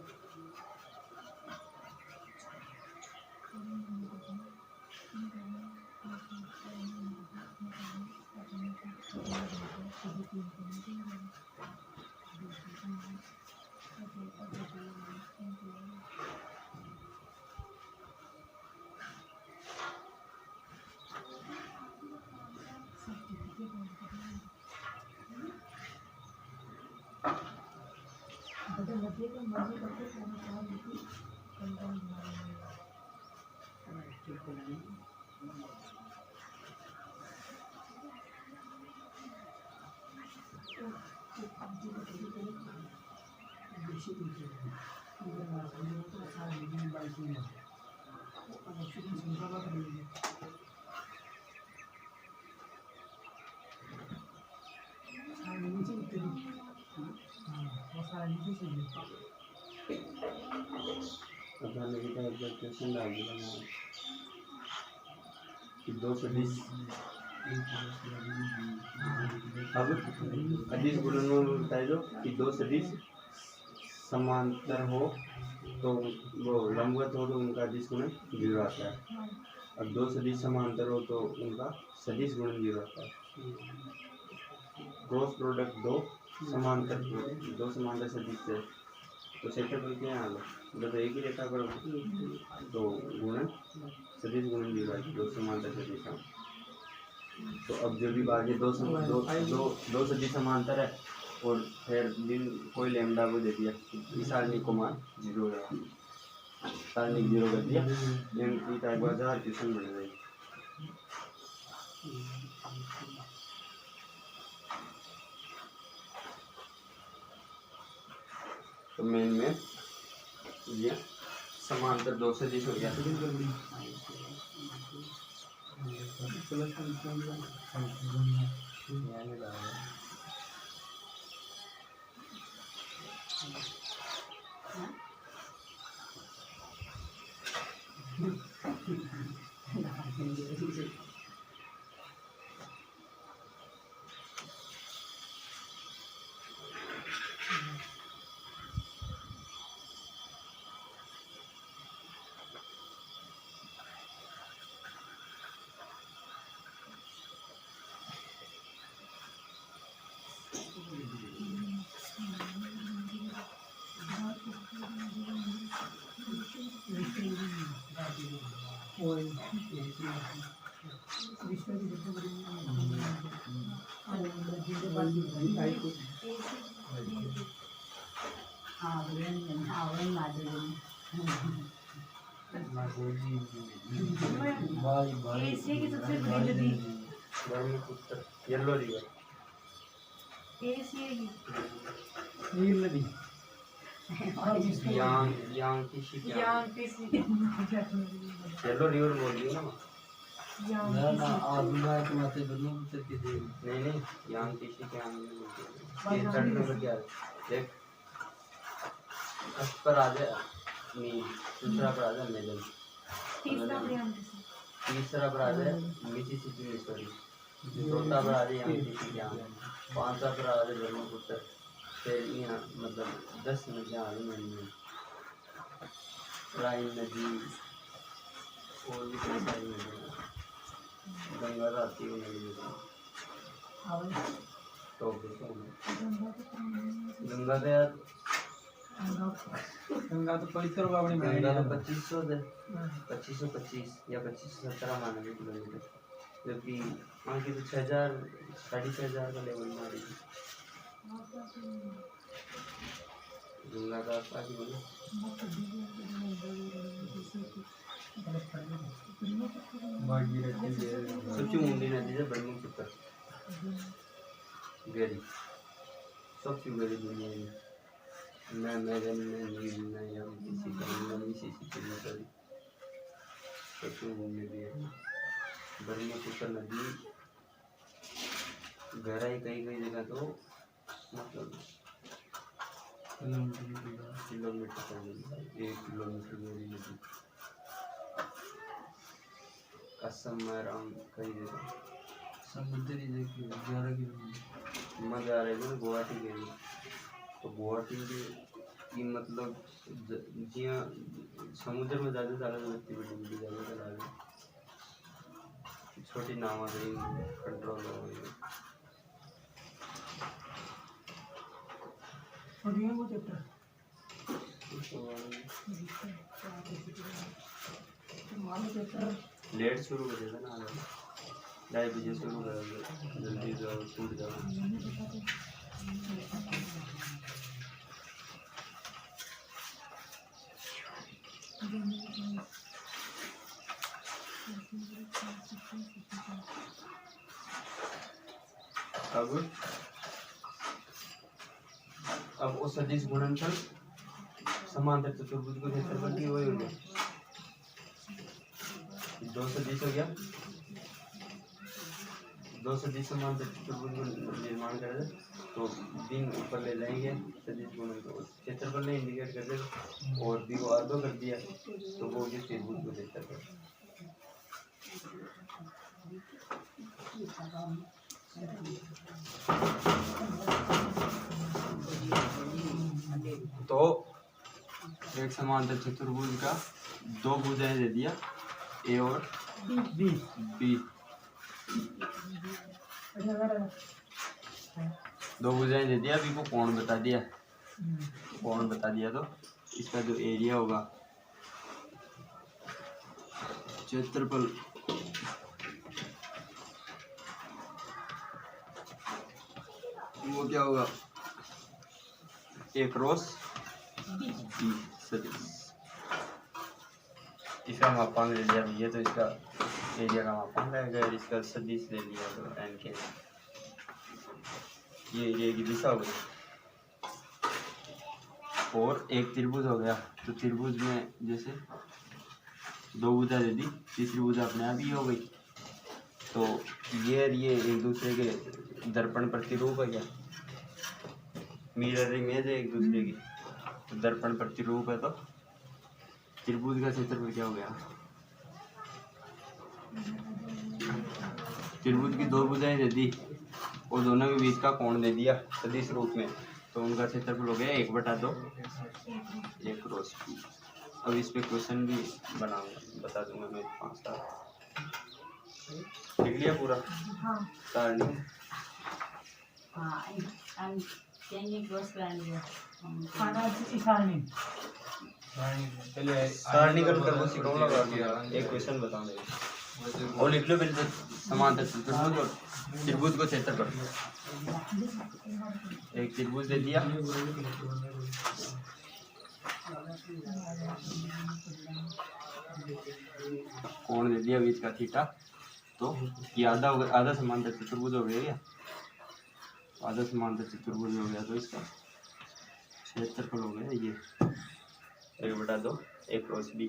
क्वेश्चन डाल दिया कि 2 सदिश, अब अदिश गुणन में बताए दो कि 2 सदिश समांतर हो तो वो लंबवत हो तो उनका अदिश गुणन 0 आता है, अब 2 सदिश समांतर हो तो उनका सदिश गुणन 0 आता है। क्रॉस प्रोडक्ट 2 समांतर सदिश से, तो सेक्टर क्या हाल है, जब एक ही रेखा करो तो गुणन सदिश गुणन 0 आएगी, 2 समांतर सदिश। तो अब जो भी बात है दो सदिश समांतर है, और फिर दिन कोई लैम्डा को दे दिया, इस सारणी को मान 0 हो गया, सारणी 0 कर दिया, ये टाइप का 1000 क्वेश्चन बन गए। तो मेन में ये समांतर 2 सदिश हो गया। एशिया की सबसे बड़ी नदी ब्रह्मपुत्र, येलो रिवर, एशिया की नील नदी यांग की शिकायत यहाँ किसी येलो रिवर बोल रही हो ना। ना ना आदुना के माथे ब्रह्मपुत्र के देव नहीं यांग की शिकायत ये थर्ड नंबर क्या है देख। फर्स्ट पर आ जाए नील, दूसरा पर आ जाए मेजर, तीसरा प्रयाम किसी तीसरा पर आ जाए मिसिसिपी मिसौरी, चौथा पर आ जाए यांग की शिकायत, पांचवा पर आ जाए ब्रह्मपुत्र, फिर यहाँ मतलब 10 नदियाँ आ गई में राइन नदी और भी कई सारी नदियाँ, गंगा आती है नदी में तो गंगा तो यार गंगा तो पवित्र बावड़ी में गंगा तो 2525 या 2517 मानेंगे किलोमीटर, जबकि वहाँ की तो 6000 6500 का लेवल में आ रही थी गंगा का आगे बोलो। सबसे ऊंडी नदी है ब्रह्मपुत्र, गहरी, सबसे गहरी दुनिया में मैं मैगन में नील में या किसी का मिसिसिपी मिसौरी सबसे ऊंडी नदी है ब्रह्मपुत्र नदी। गहराई कई कई जगह तो मतलब किलोमीटर तक नहीं, 1 किलोमीटर गहरी नदी कसम राम कई जगह समुद्री देखिए 11 किलोमीटर मजा आ रहा है ना गुवाहाटी गए तो गुवाहाटी की मतलब जिया समुद्र में ज़्यादा चला व्यक्ति बड़ी बड़ी ज़्यादा चला गए, छोटी नाव आ गई कंट्रोल हो गई लेट शुरू कर देता ना 2:30 बजे शुरू कर जल्दी जाओ छूट जाओ। अब वो सदिश गुणनफल समांतर चतुर्भुज को क्षेत्रफल की वही हो गया 2 सदिश हो गया 2 सदिश समांतर चतुर्भुज को निर्माण करेगा तो दिन ऊपर ले जाएंगे सदिश गुणनफल क्षेत्रफल ने इंडिकेट कर दे और बी को आधो कर दिया तो वो भी त्रिभुज को देता है। तो एक समांतर चतुर्भुज का 2 भुजाएं दे दिया ए और बी, दो भुजाएं दे दिया, बी को कोण बता दिया, तो इसका जो एरिया होगा क्षेत्रफल वो क्या होगा ए क्रॉस बी सदिश। इसका मापांक ले लिया भैया तो इसका एरिया का मापांक आएगा, इसका सदिश ले लिया तो एन के ये एरिया की दिशा हो गई। और एक त्रिभुज हो गया, तो त्रिभुज में जैसे दो भुजा दे दी, तीसरी भुजा अपने आप ही हो गई। तो ये एक दूसरे के दर्पण प्रतिरूप है क्या, मिरर इमेज है एक दूसरे की, तो दर्पण प्रतिरूप है। तो त्रिभुज का क्षेत्रफल क्या हो गया, त्रिभुज की दो भुजाएं दे दी और दोनों के बीच का कोण दे दिया सदिश रूप में, तो उनका क्षेत्रफल हो गया 1/2 1 क्रॉस बी। अब इस पे क्वेश्चन भी बनाऊंगा, बता दूंगा मैं 5 लिख लिया पूरा हाँ सारणी। हाँ I'm changing cross value. खाना सारणी पहले सारणी का मतलब सिखाऊंगा बाकी एक क्वेश्चन बताऊं और लिख लो फिर समांतर त्रिभुज और त्रिभुज को क्षेत्रफल। एक त्रिभुज दे दिया, कोण दे दिया बीच का थीटा, तो ये आधा समांतर चतुर्भुज हो गया क्या, आधा समांतर चतुर्भुज हो गया, तो इसका क्षेत्रफल हो गया ये 1/2 1 क्रॉस बी,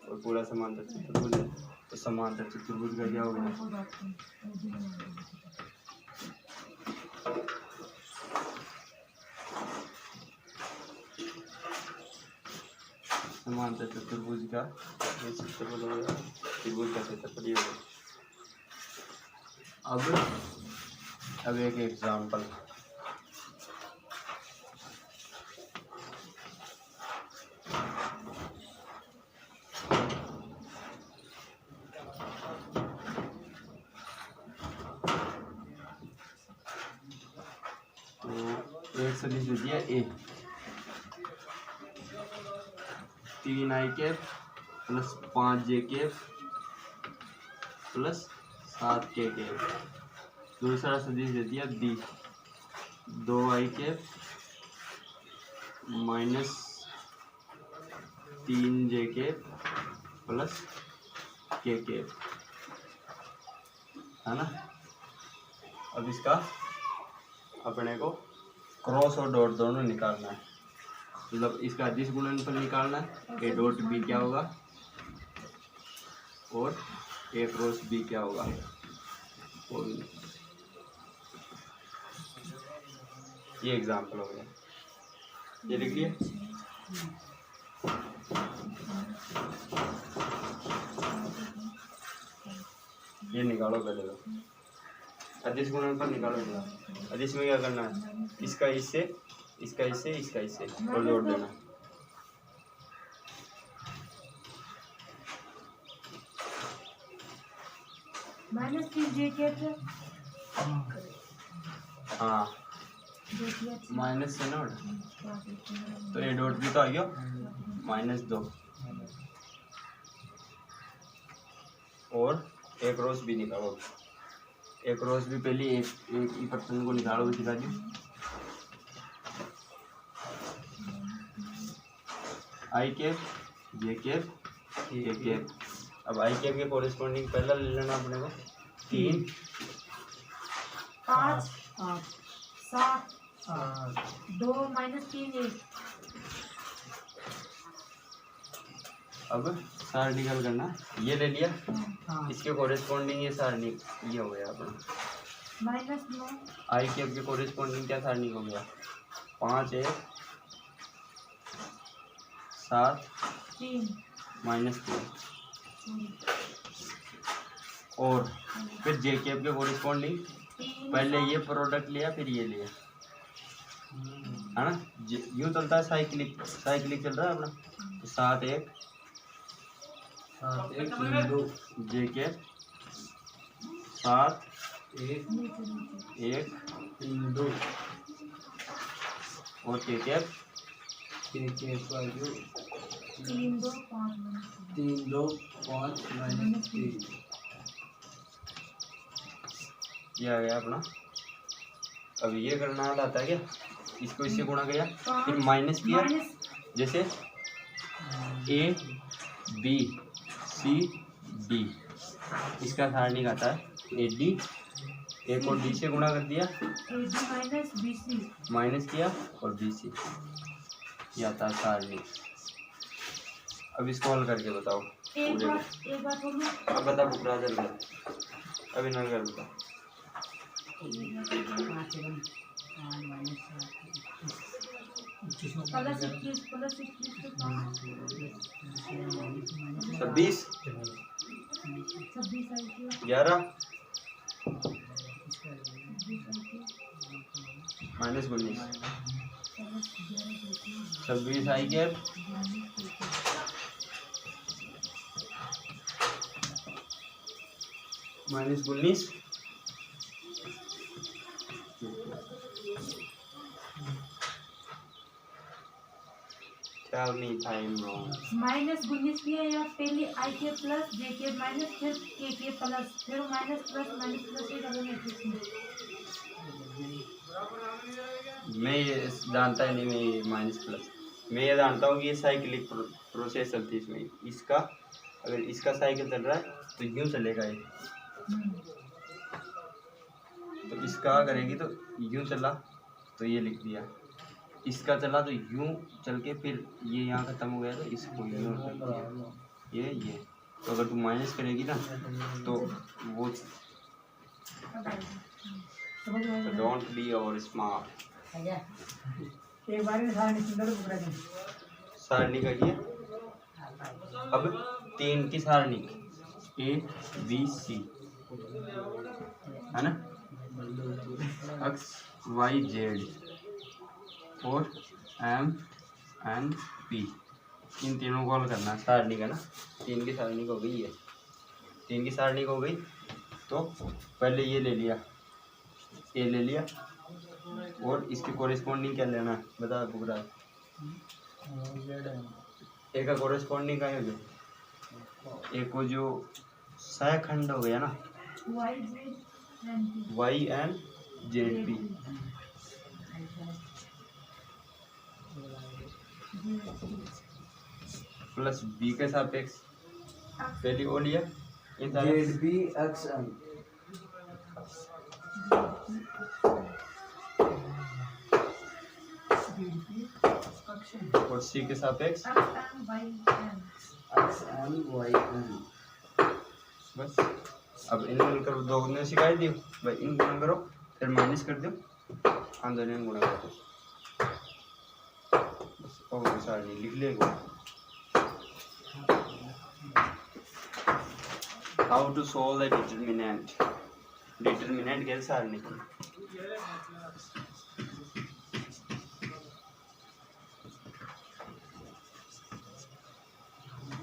और पूरा समांतर चतुर्भुज है, तो समांतर चतुर्भुज का क्या हो गया, समांतर चतुर्भुज का ये क्षेत्रफल हो गया, त्रिभुज का क्षेत्रफल ये हो गया। अब एक एग्जाम्पल, तो एक सदिश दे दिया ए, 3i plus 5j plus 7k। दूसरा सदिश दे दिया B, 2i minus 3j plus k, है ना। अब इसका अपने को क्रॉस और डॉट दोनों निकालना है, मतलब इसका अदिश गुणनफल निकालना है, ए डॉट बी क्या होगा और ए क्रॉस बी क्या होगा। और ये एग्जाम्पल हो गया, ये लिख लिया। ये निकालो पहले, तो अदिश गुणनफल निकालो पहले। अदिश में क्या करना है, इसका इससे, इसका इससे, इसका इससे और जोड़ देना। -3j हाँ माइनस से नोट, तो ए डॉट भी तो आ गया -2 और ए क्रॉस भी निकालो। ए क्रॉस भी पहले एक ही पर्सन को निकालो, भी दिखा दी। आई कैप, जे कैप, के कैप। अब आई कैप के कोरिस्पोंडिंग पहला ले लेना अपने को 3 5 7 2 -3 1। अब सारणी निकल करना, ये ले लिया, हाँ इसके कोरिस्पोंडिंग ये सारणी ये हो गया अपना। -9 आई कैप के कोरिस्पोंडिंग क्या सारणी हो गया, 5 1 7 3 -3। और फिर जे कैप के कोरिस्पोंडिंग 3 पहले ये प्रोडक्ट लिया फिर ये लिया, है ना। यूँ चलता है, साइक्लिक चल रहा है अपना। तो 7 1 3 2 जे कैप 7 1 1 3 2 और के कैप के वैल्यू 3 2 5 3 2 5 -3। ये आ गया अपना। अब ये करना आता है क्या, इसको इससे गुणा किया फिर माइनस किया, जैसे ए बी सी डी, इसका सारणी आता है ए डी, ए को डी से गुणा कर दिया, AB -BC माइनस किया और बी सी। या था सारणी। अब इसको हल करके बताओ एक पूरे बात बोलूं। को। अब बता बुकरा जल अभी ना कर बता। प्लस 21 प्लस 21 तो कहाँ? 26 26 आई थी। 11 26 आई थी। माइनस 19 प्लस 11 आई थी। 26 I cap minus 19 Tell me time wrong. Minus 19 की है या पहले आई के प्लस जे के माइनस फिर के प्लस फिर माइनस प्लस ये डबल मैट्रिक्स में। मैं ये जानता ही नहीं मैं ये माइनस प्लस मैं ये जानता हूँ कि ये साइक्लिक प्रोसेस चलती है इसमें। इसका अगर इसका साइकिल चल रहा है तो यूँ चलेगा ये। तो इसका करेगी तो यूँ चला तो ये लिख दिया। इसका चला तो यूँ चल के फिर ये यहाँ खत्म हो गया तो इसको यूँ कर दिया। ये तो अगर तू माइनस करेगी ना तो वो डोंट बी ओवर स्मार्ट। एक बार में सारा निश्चिंत तो बुकरा नहीं। सारणी करिए। अब 3 की सारणी A B C है ना, X Y Z और M N P इन तीनों को हल करना है सारणी का ना। 3 की सारणी को हो गई है। 3 की सारणी को हो गई तो पहले ये ले लिया ए ले लिया और इसके कोरिस्पॉन्डिंग क्या लेना है बता पूरा। ए का कोरिस्पॉन्डिंग क्या है जो एक को जो सहखंड हो गया ना Y and Z P plus B के सापेक्ष पहली ओ लिया ZB XM और C के सापेक्ष XMYN। बस। अब इन करो दो ने सिखाई दी भाई इन गुणा करो फिर माइनस कर दो अंदर इन गुणा करो बस। और सारी लिख लेगा। How to solve the determinant कैसे सारणी की।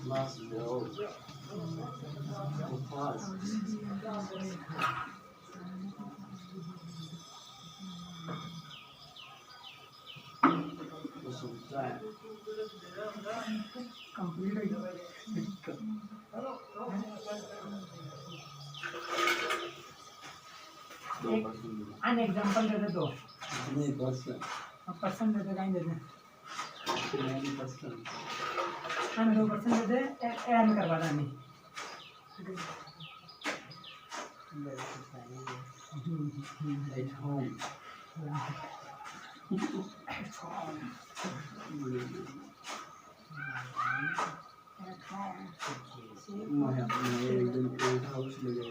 Must go. Fast. Subtract. Complete हो गया। अन एग्जांपल दे दे दो। नहीं पर्सन। अब पर्सन दे दे कहीं दे दे। नहीं पर्सन। हम 2% दे दे एड करवा देंगे। At home. मैं अपने एक दिन एक हाउस ले गया।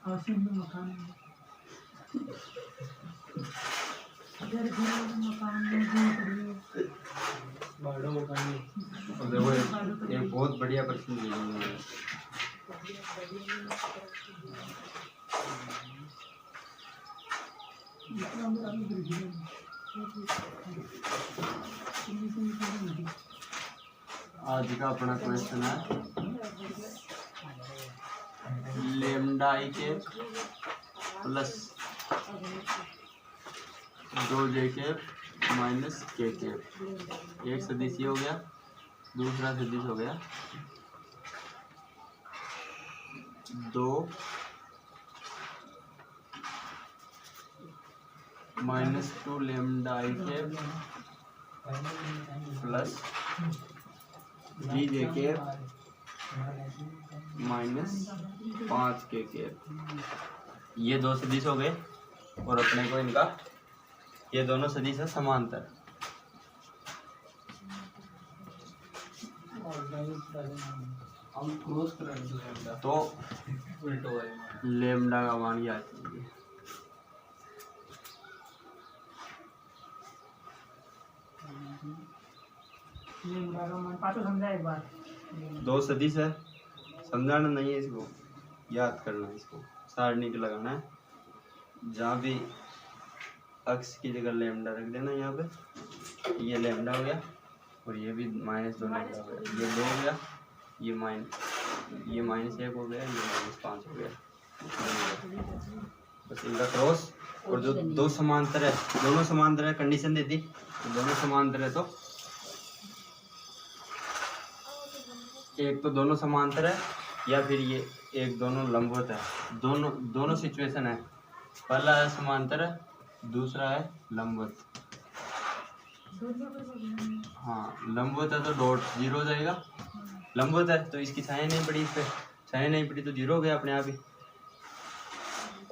हाउसिंग में मकान इधर घर मकान में बाड़ो मकान। अब देखो एक बहुत बढ़िया प्रश्न दिया है। आज का अपना क्वेश्चन है लेमडा आई के प्लस 2j के माइनस k के। एक सदिश ये हो गया दूसरा सदिश हो गया 2 माइनस 2 लेमडा आई के प्लस जी जे कैप माइनस 5 के कैप। ये दो सदिश हो गए और अपने को इनका ये दोनों सदिश है समांतर। हम क्रॉस करेंगे तो उल्टो है लेमडा का मान क्या चाहिए? लेमडा का मान पाँचों समझा एक बार। दो सदिश है, समझाना नहीं है इसको, याद करना है इसको, सारणी पे लगाना है। जहाँ भी अक्स की जगह लेमडा रख देना, यहाँ पे ये लेमडा हो गया और ये भी माइनस 2 लेमडा हो गया, ये 2 हो गया, ये माइनस 1 हो गया, ये -5 हो गया। बस इनका क्रॉस, और जो दो समांतर है, दोनों समांतर है, कंडीशन देती तो दोनों समांतर है तो एक तो दोनों समांतर है या फिर ये एक दोनों लंबवत है। दोनों सिचुएशन है, पहला है समांतर है, दूसरा है लंबवत। हाँ लंबवत है तो डॉट 0 हो जाएगा, लंबवत है तो इसकी छाया नहीं पड़ी, इस पे छाया नहीं पड़ी तो 0 हो गया अपने आप ही।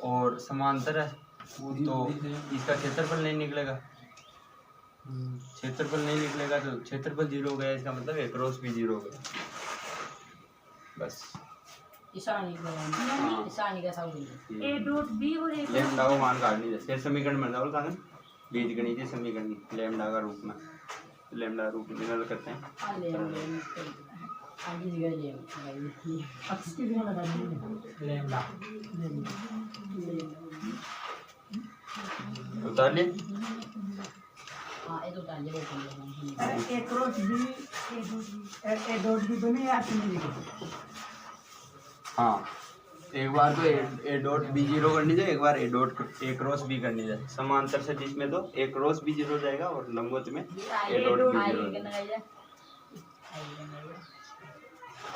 और समांतर है तो इसका क्षेत्रफल नहीं निकलेगा, क्षेत्रफल नहीं निकलेगा तो क्षेत्रफल 0 हो गया, इसका मतलब है क्रॉस भी 0 हो गया। बस ईशानी का साउंड ए डॉट बी और ए लेमडा को मान काट लीजिए, फिर समीकरण बन जाओ कागन बीजगणितीय समीकरण लेमडा का रूप में, लेमडा रूप में निकाल करते हैं। अक्स की जगह लगा देंगे लेमडा। उतार लिए A cross B A dot B दोनों याद नहीं है। हाँ, एक बार तो ए डॉट बी 0 करनी चाहिए, एक बार ए क्रॉस बी करनी चाहिए। समांतर से जिसमें तो ए क्रॉस बी 0 हो जाएगा और लंबवत में ए डॉट बी 0 हो जाएगा।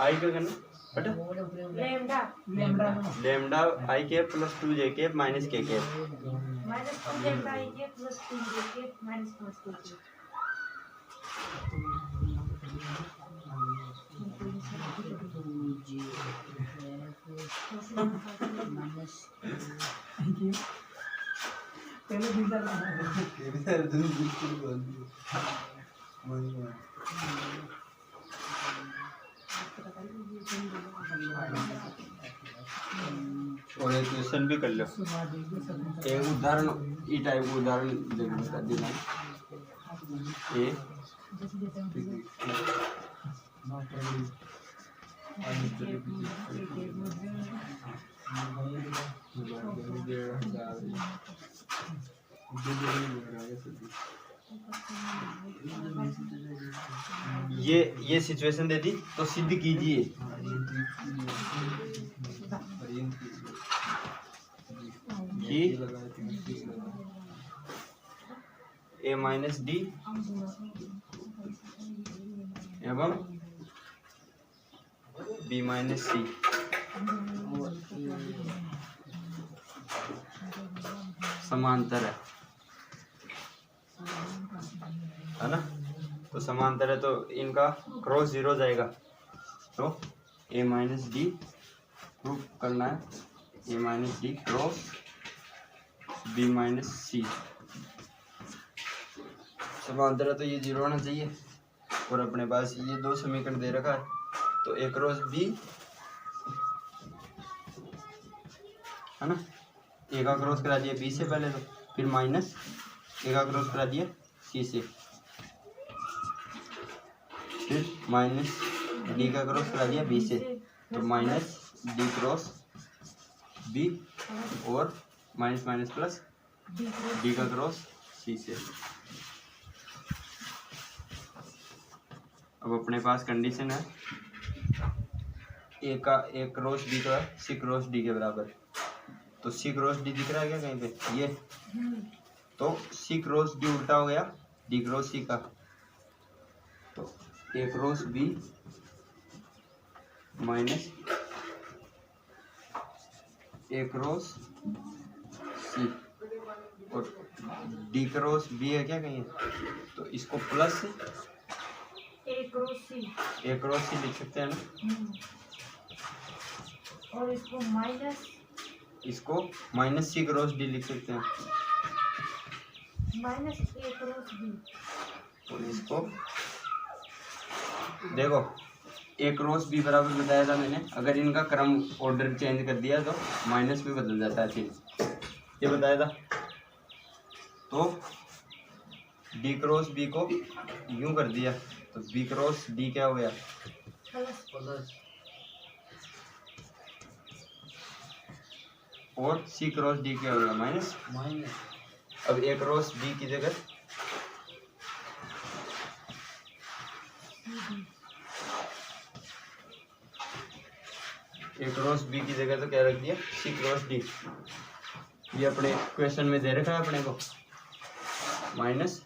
आई क्या करना बेटा? Lambda lambda I cap plus 2 J cap minus के कैप। -2 लेमडा आई के प्लस 3 जे के -5 के के। पहले बीजा लगा और एक क्वेश्चन भी कर लो, एक उदाहरण ई टाइप का उदाहरण देना देना ए ये सिचुएशन दे दी तो सिद्ध कीजिए। कि ए माइनस डी एवं बी माइनस सी समांतर है ना? तो समांतर है तो इनका क्रॉस 0 जाएगा, तो ए माइनस डी प्रूफ करना है, A minus D cross B minus C समांतर है तो ये 0 होना चाहिए। और अपने पास ये दो समीकरण दे रखा है तो ए क्रॉस बी है ना, ए का क्रॉस करा दिया बी से पहले, तो फिर माइनस ए का क्रॉस करा दिया सी से, फिर माइनस डी का क्रॉस करा दिया बी से, तो माइनस डी क्रॉस बी और माइनस माइनस प्लस डी का क्रॉस सी से। अब अपने पास कंडीशन है ए का ए क्रॉस डी का सी क्रॉस डी के बराबर, तो सी क्रॉस डी दिख रहा है क्या कहीं पे? ये तो सी क्रॉस डी उल्टा हो गया डी क्रॉस सी का, तो A cross B minus A cross सी और डी क्रॉस बी है क्या कहीं, तो इसको plus A cross C. A cross सी लिख सकते हैं ना, और इसको माइनस सी क्रॉस डी लिख सकते हैं, माइनस ए क्रॉस बी। और इसको देखो ए क्रॉस बी बराबर बताया था मैंने, अगर इनका क्रम ऑर्डर चेंज कर दिया तो माइनस में बदल जाता है फिर, ये बताया था। तो डी क्रॉस बी को यूं कर दिया तो बी क्रॉस डी क्या हो गया, प्लस प्लस और सी क्रॉस डी क्या हो गया, माइनस। माइनस अब ए क्रॉस बी की जगह ए क्रॉस बी की जगह तो क्या रख दिया, सी क्रॉस डी। ये अपने क्वेश्चन में दे रखा है अपने को, माइनस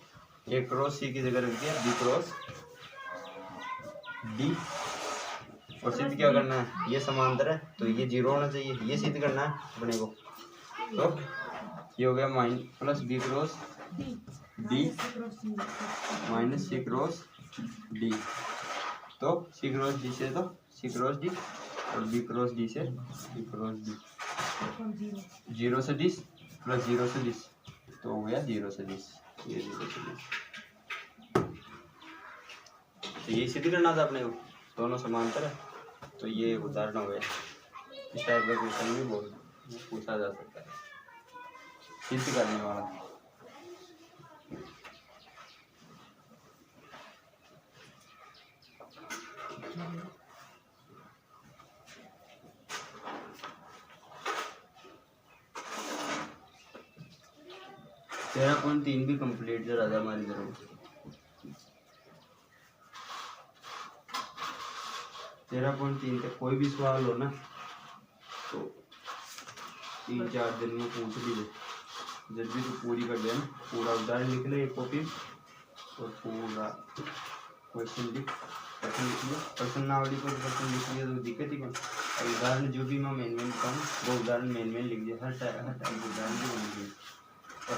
ए क्रॉस सी की जगह रख दिया बी क्रॉस डी। और सिद्ध क्या करना है, ये समांतर है तो ये जीरो होना चाहिए, ये सिद्ध करना है अपने को। तो ये हो गया plus B cross D minus C cross D. तो सी क्रॉस डी से तो सी क्रॉस डी और बी क्रॉस डी से बी क्रॉस डी। जीरो से डिस प्लस जीरो से डिस तो हो गया जीरो से डिस, ये जीरो से डिस। तो ये सिद्ध करना था अपने को, दोनों समांतर है। तो ये उदाहरण हो गया, इस टाइप का क्वेश्चन भी बहुत पूछा जा सकता है सिद्ध करने वाला। तेरह पॉइंट तीन भी कंप्लीट जो राजा हमारी तरफ 13.3 तक कोई भी सवाल हो ना तो 3-4 दिन में पूछ लीजिए, जब भी तो पूरी कर दे ना, पूरा उदाहरण लिख ले एक कॉपी और पूरा क्वेश्चन लिख लिया, प्रश्नावली को क्वेश्चन लिख लिया तो दिक्कत ही कौन। और उदाहरण जो भी मैं मेन कहूँ वो उदाहरण मेन लिख दिया, हर टाइप उदाहरण भी कौन लिखिए और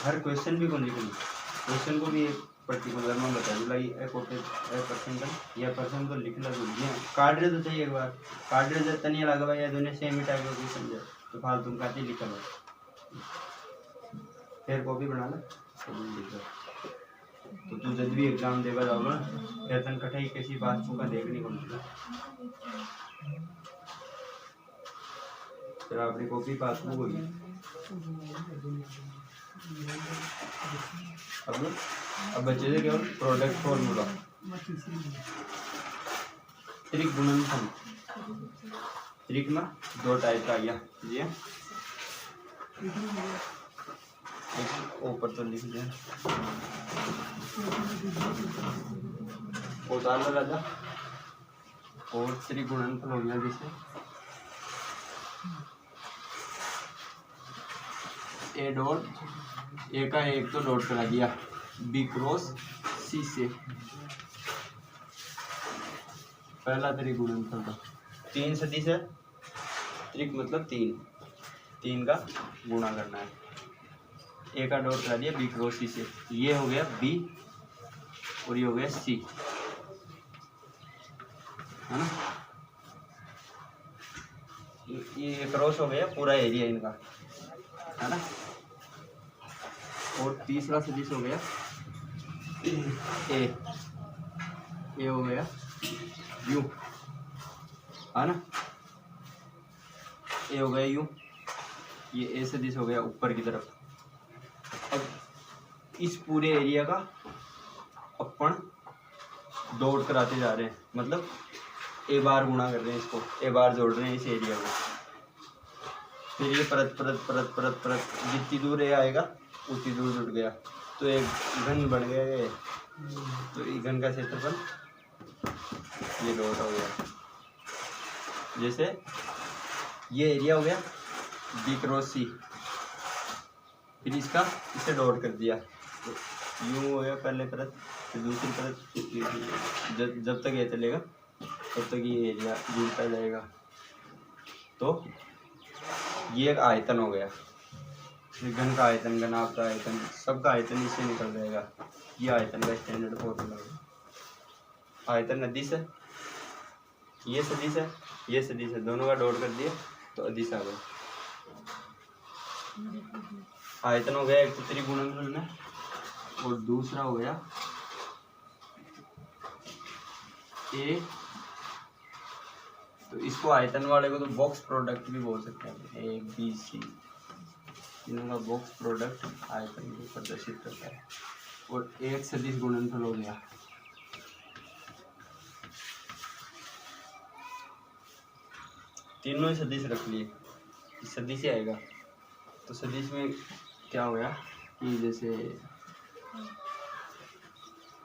हर क्वेश्चन भी कौन लिखिए, क्वेश्चन को भी एक पर्टिकुलर में बता दूँ लाइक पर्सन को लिख लगा कार्ड रहे तो चाहिए एक बार कार्ड रहे जब नहीं लगा भाई दोनों सेम ही टाइप का क्वेश्चन जाए तो फालतू का लिखा लो, फिर कॉपी बना लो लिखा। तो तू जब भी एग्जाम देगा जाओगा फिर तन कठाई किसी बात को का देखने को मिलेगा, फिर अपनी कॉपी पासबुक होगी। अब बच्चे से केवल प्रोडक्ट फॉर्मूला त्रिक गुणनफल, त्रिक में दो टाइप का गया जी, एक ऊपर तो लिख दिया उतार राजा और त्रिगुणनफल हो गया जिससे ए डॉट ए का एक तो डॉट करा दिया बी क्रॉस सी से, पहला त्रिगुणनफल था 3 सदिश है, त्रिक मतलब 3 का गुणा करना है, ए का डॉट करा दिया बी क्रॉस सी से, ये हो गया बी और ये हो गया सी, है ना। ये क्रॉस हो गया पूरा एरिया इनका, है ना। और तीसरा सदिश हो गया ए हो गया यू, है ना, ए हो गया यू, ये ए सदिश हो गया ऊपर की तरफ। अब इस पूरे एरिया का अपन डॉट कराते जा रहे हैं, मतलब ए बार गुणा कर रहे हैं इसको, ए बार जोड़ रहे हैं इस एरिया को, फिर ये परत परत परत परत परत जितनी दूर ए आएगा उतनी दूर जुड़ गया तो एक घन बन गया ये, तो ये घन का क्षेत्रफल ये डॉट हो गया, जैसे ये एरिया हो गया बी क्रॉस सी, फिर इसका इसे डॉट कर दिया तो यूँ हो गया पहले परत, फिर दूसरी परत, जब तक ये चलेगा तब तक ये एरिया जुड़ता जाएगा। तो ये एक आयतन हो गया, घन का आयतन, घनाभ का आयतन, सबका आयतन इससे निकल जाएगा, ये आयतन का स्टैंडर्ड फॉर्मूला है। आयतन अदिश है, ये सदिश है, ये सदिश है, दोनों का डॉट कर दिया तो अदिश आ गया। आयतन हो गया एक तो त्रिगुणनफल में, और दूसरा हो गया ए, तो इसको आयतन वाले को तो बॉक्स प्रोडक्ट भी बोल सकते हैं, ए बी सी, तीनों का बॉक्स प्रोडक्ट आयतन को प्रदर्शित करता है। और एक सदिश गुणनफल हो गया, तीनों ही सदिश रख लिए, सदिश ही आएगा। तो सदिश में क्या हो गया कि जैसे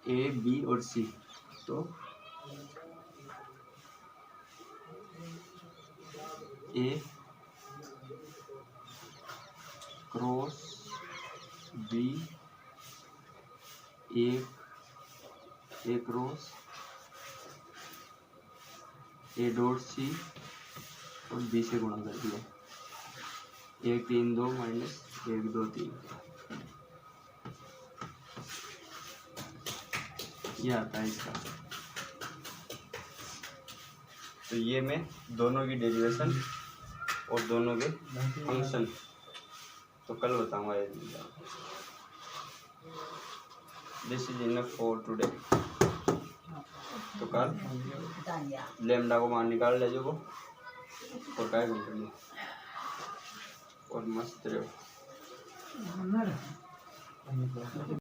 ए बी और सी, तो A cross B, A cross A dot C और बी से गुणा कर दिया, 1 3 2 माइनस 1 2 3, ये आता है इसका। तो ये मैं दोनों की डेरिवेशन और दोनों के फंक्शन तो कल बताऊंगा। ये this is enough for today. तो कल लेमडा को मान निकाल ले जो वो, और काय गुण कर लो और मस्त रहो।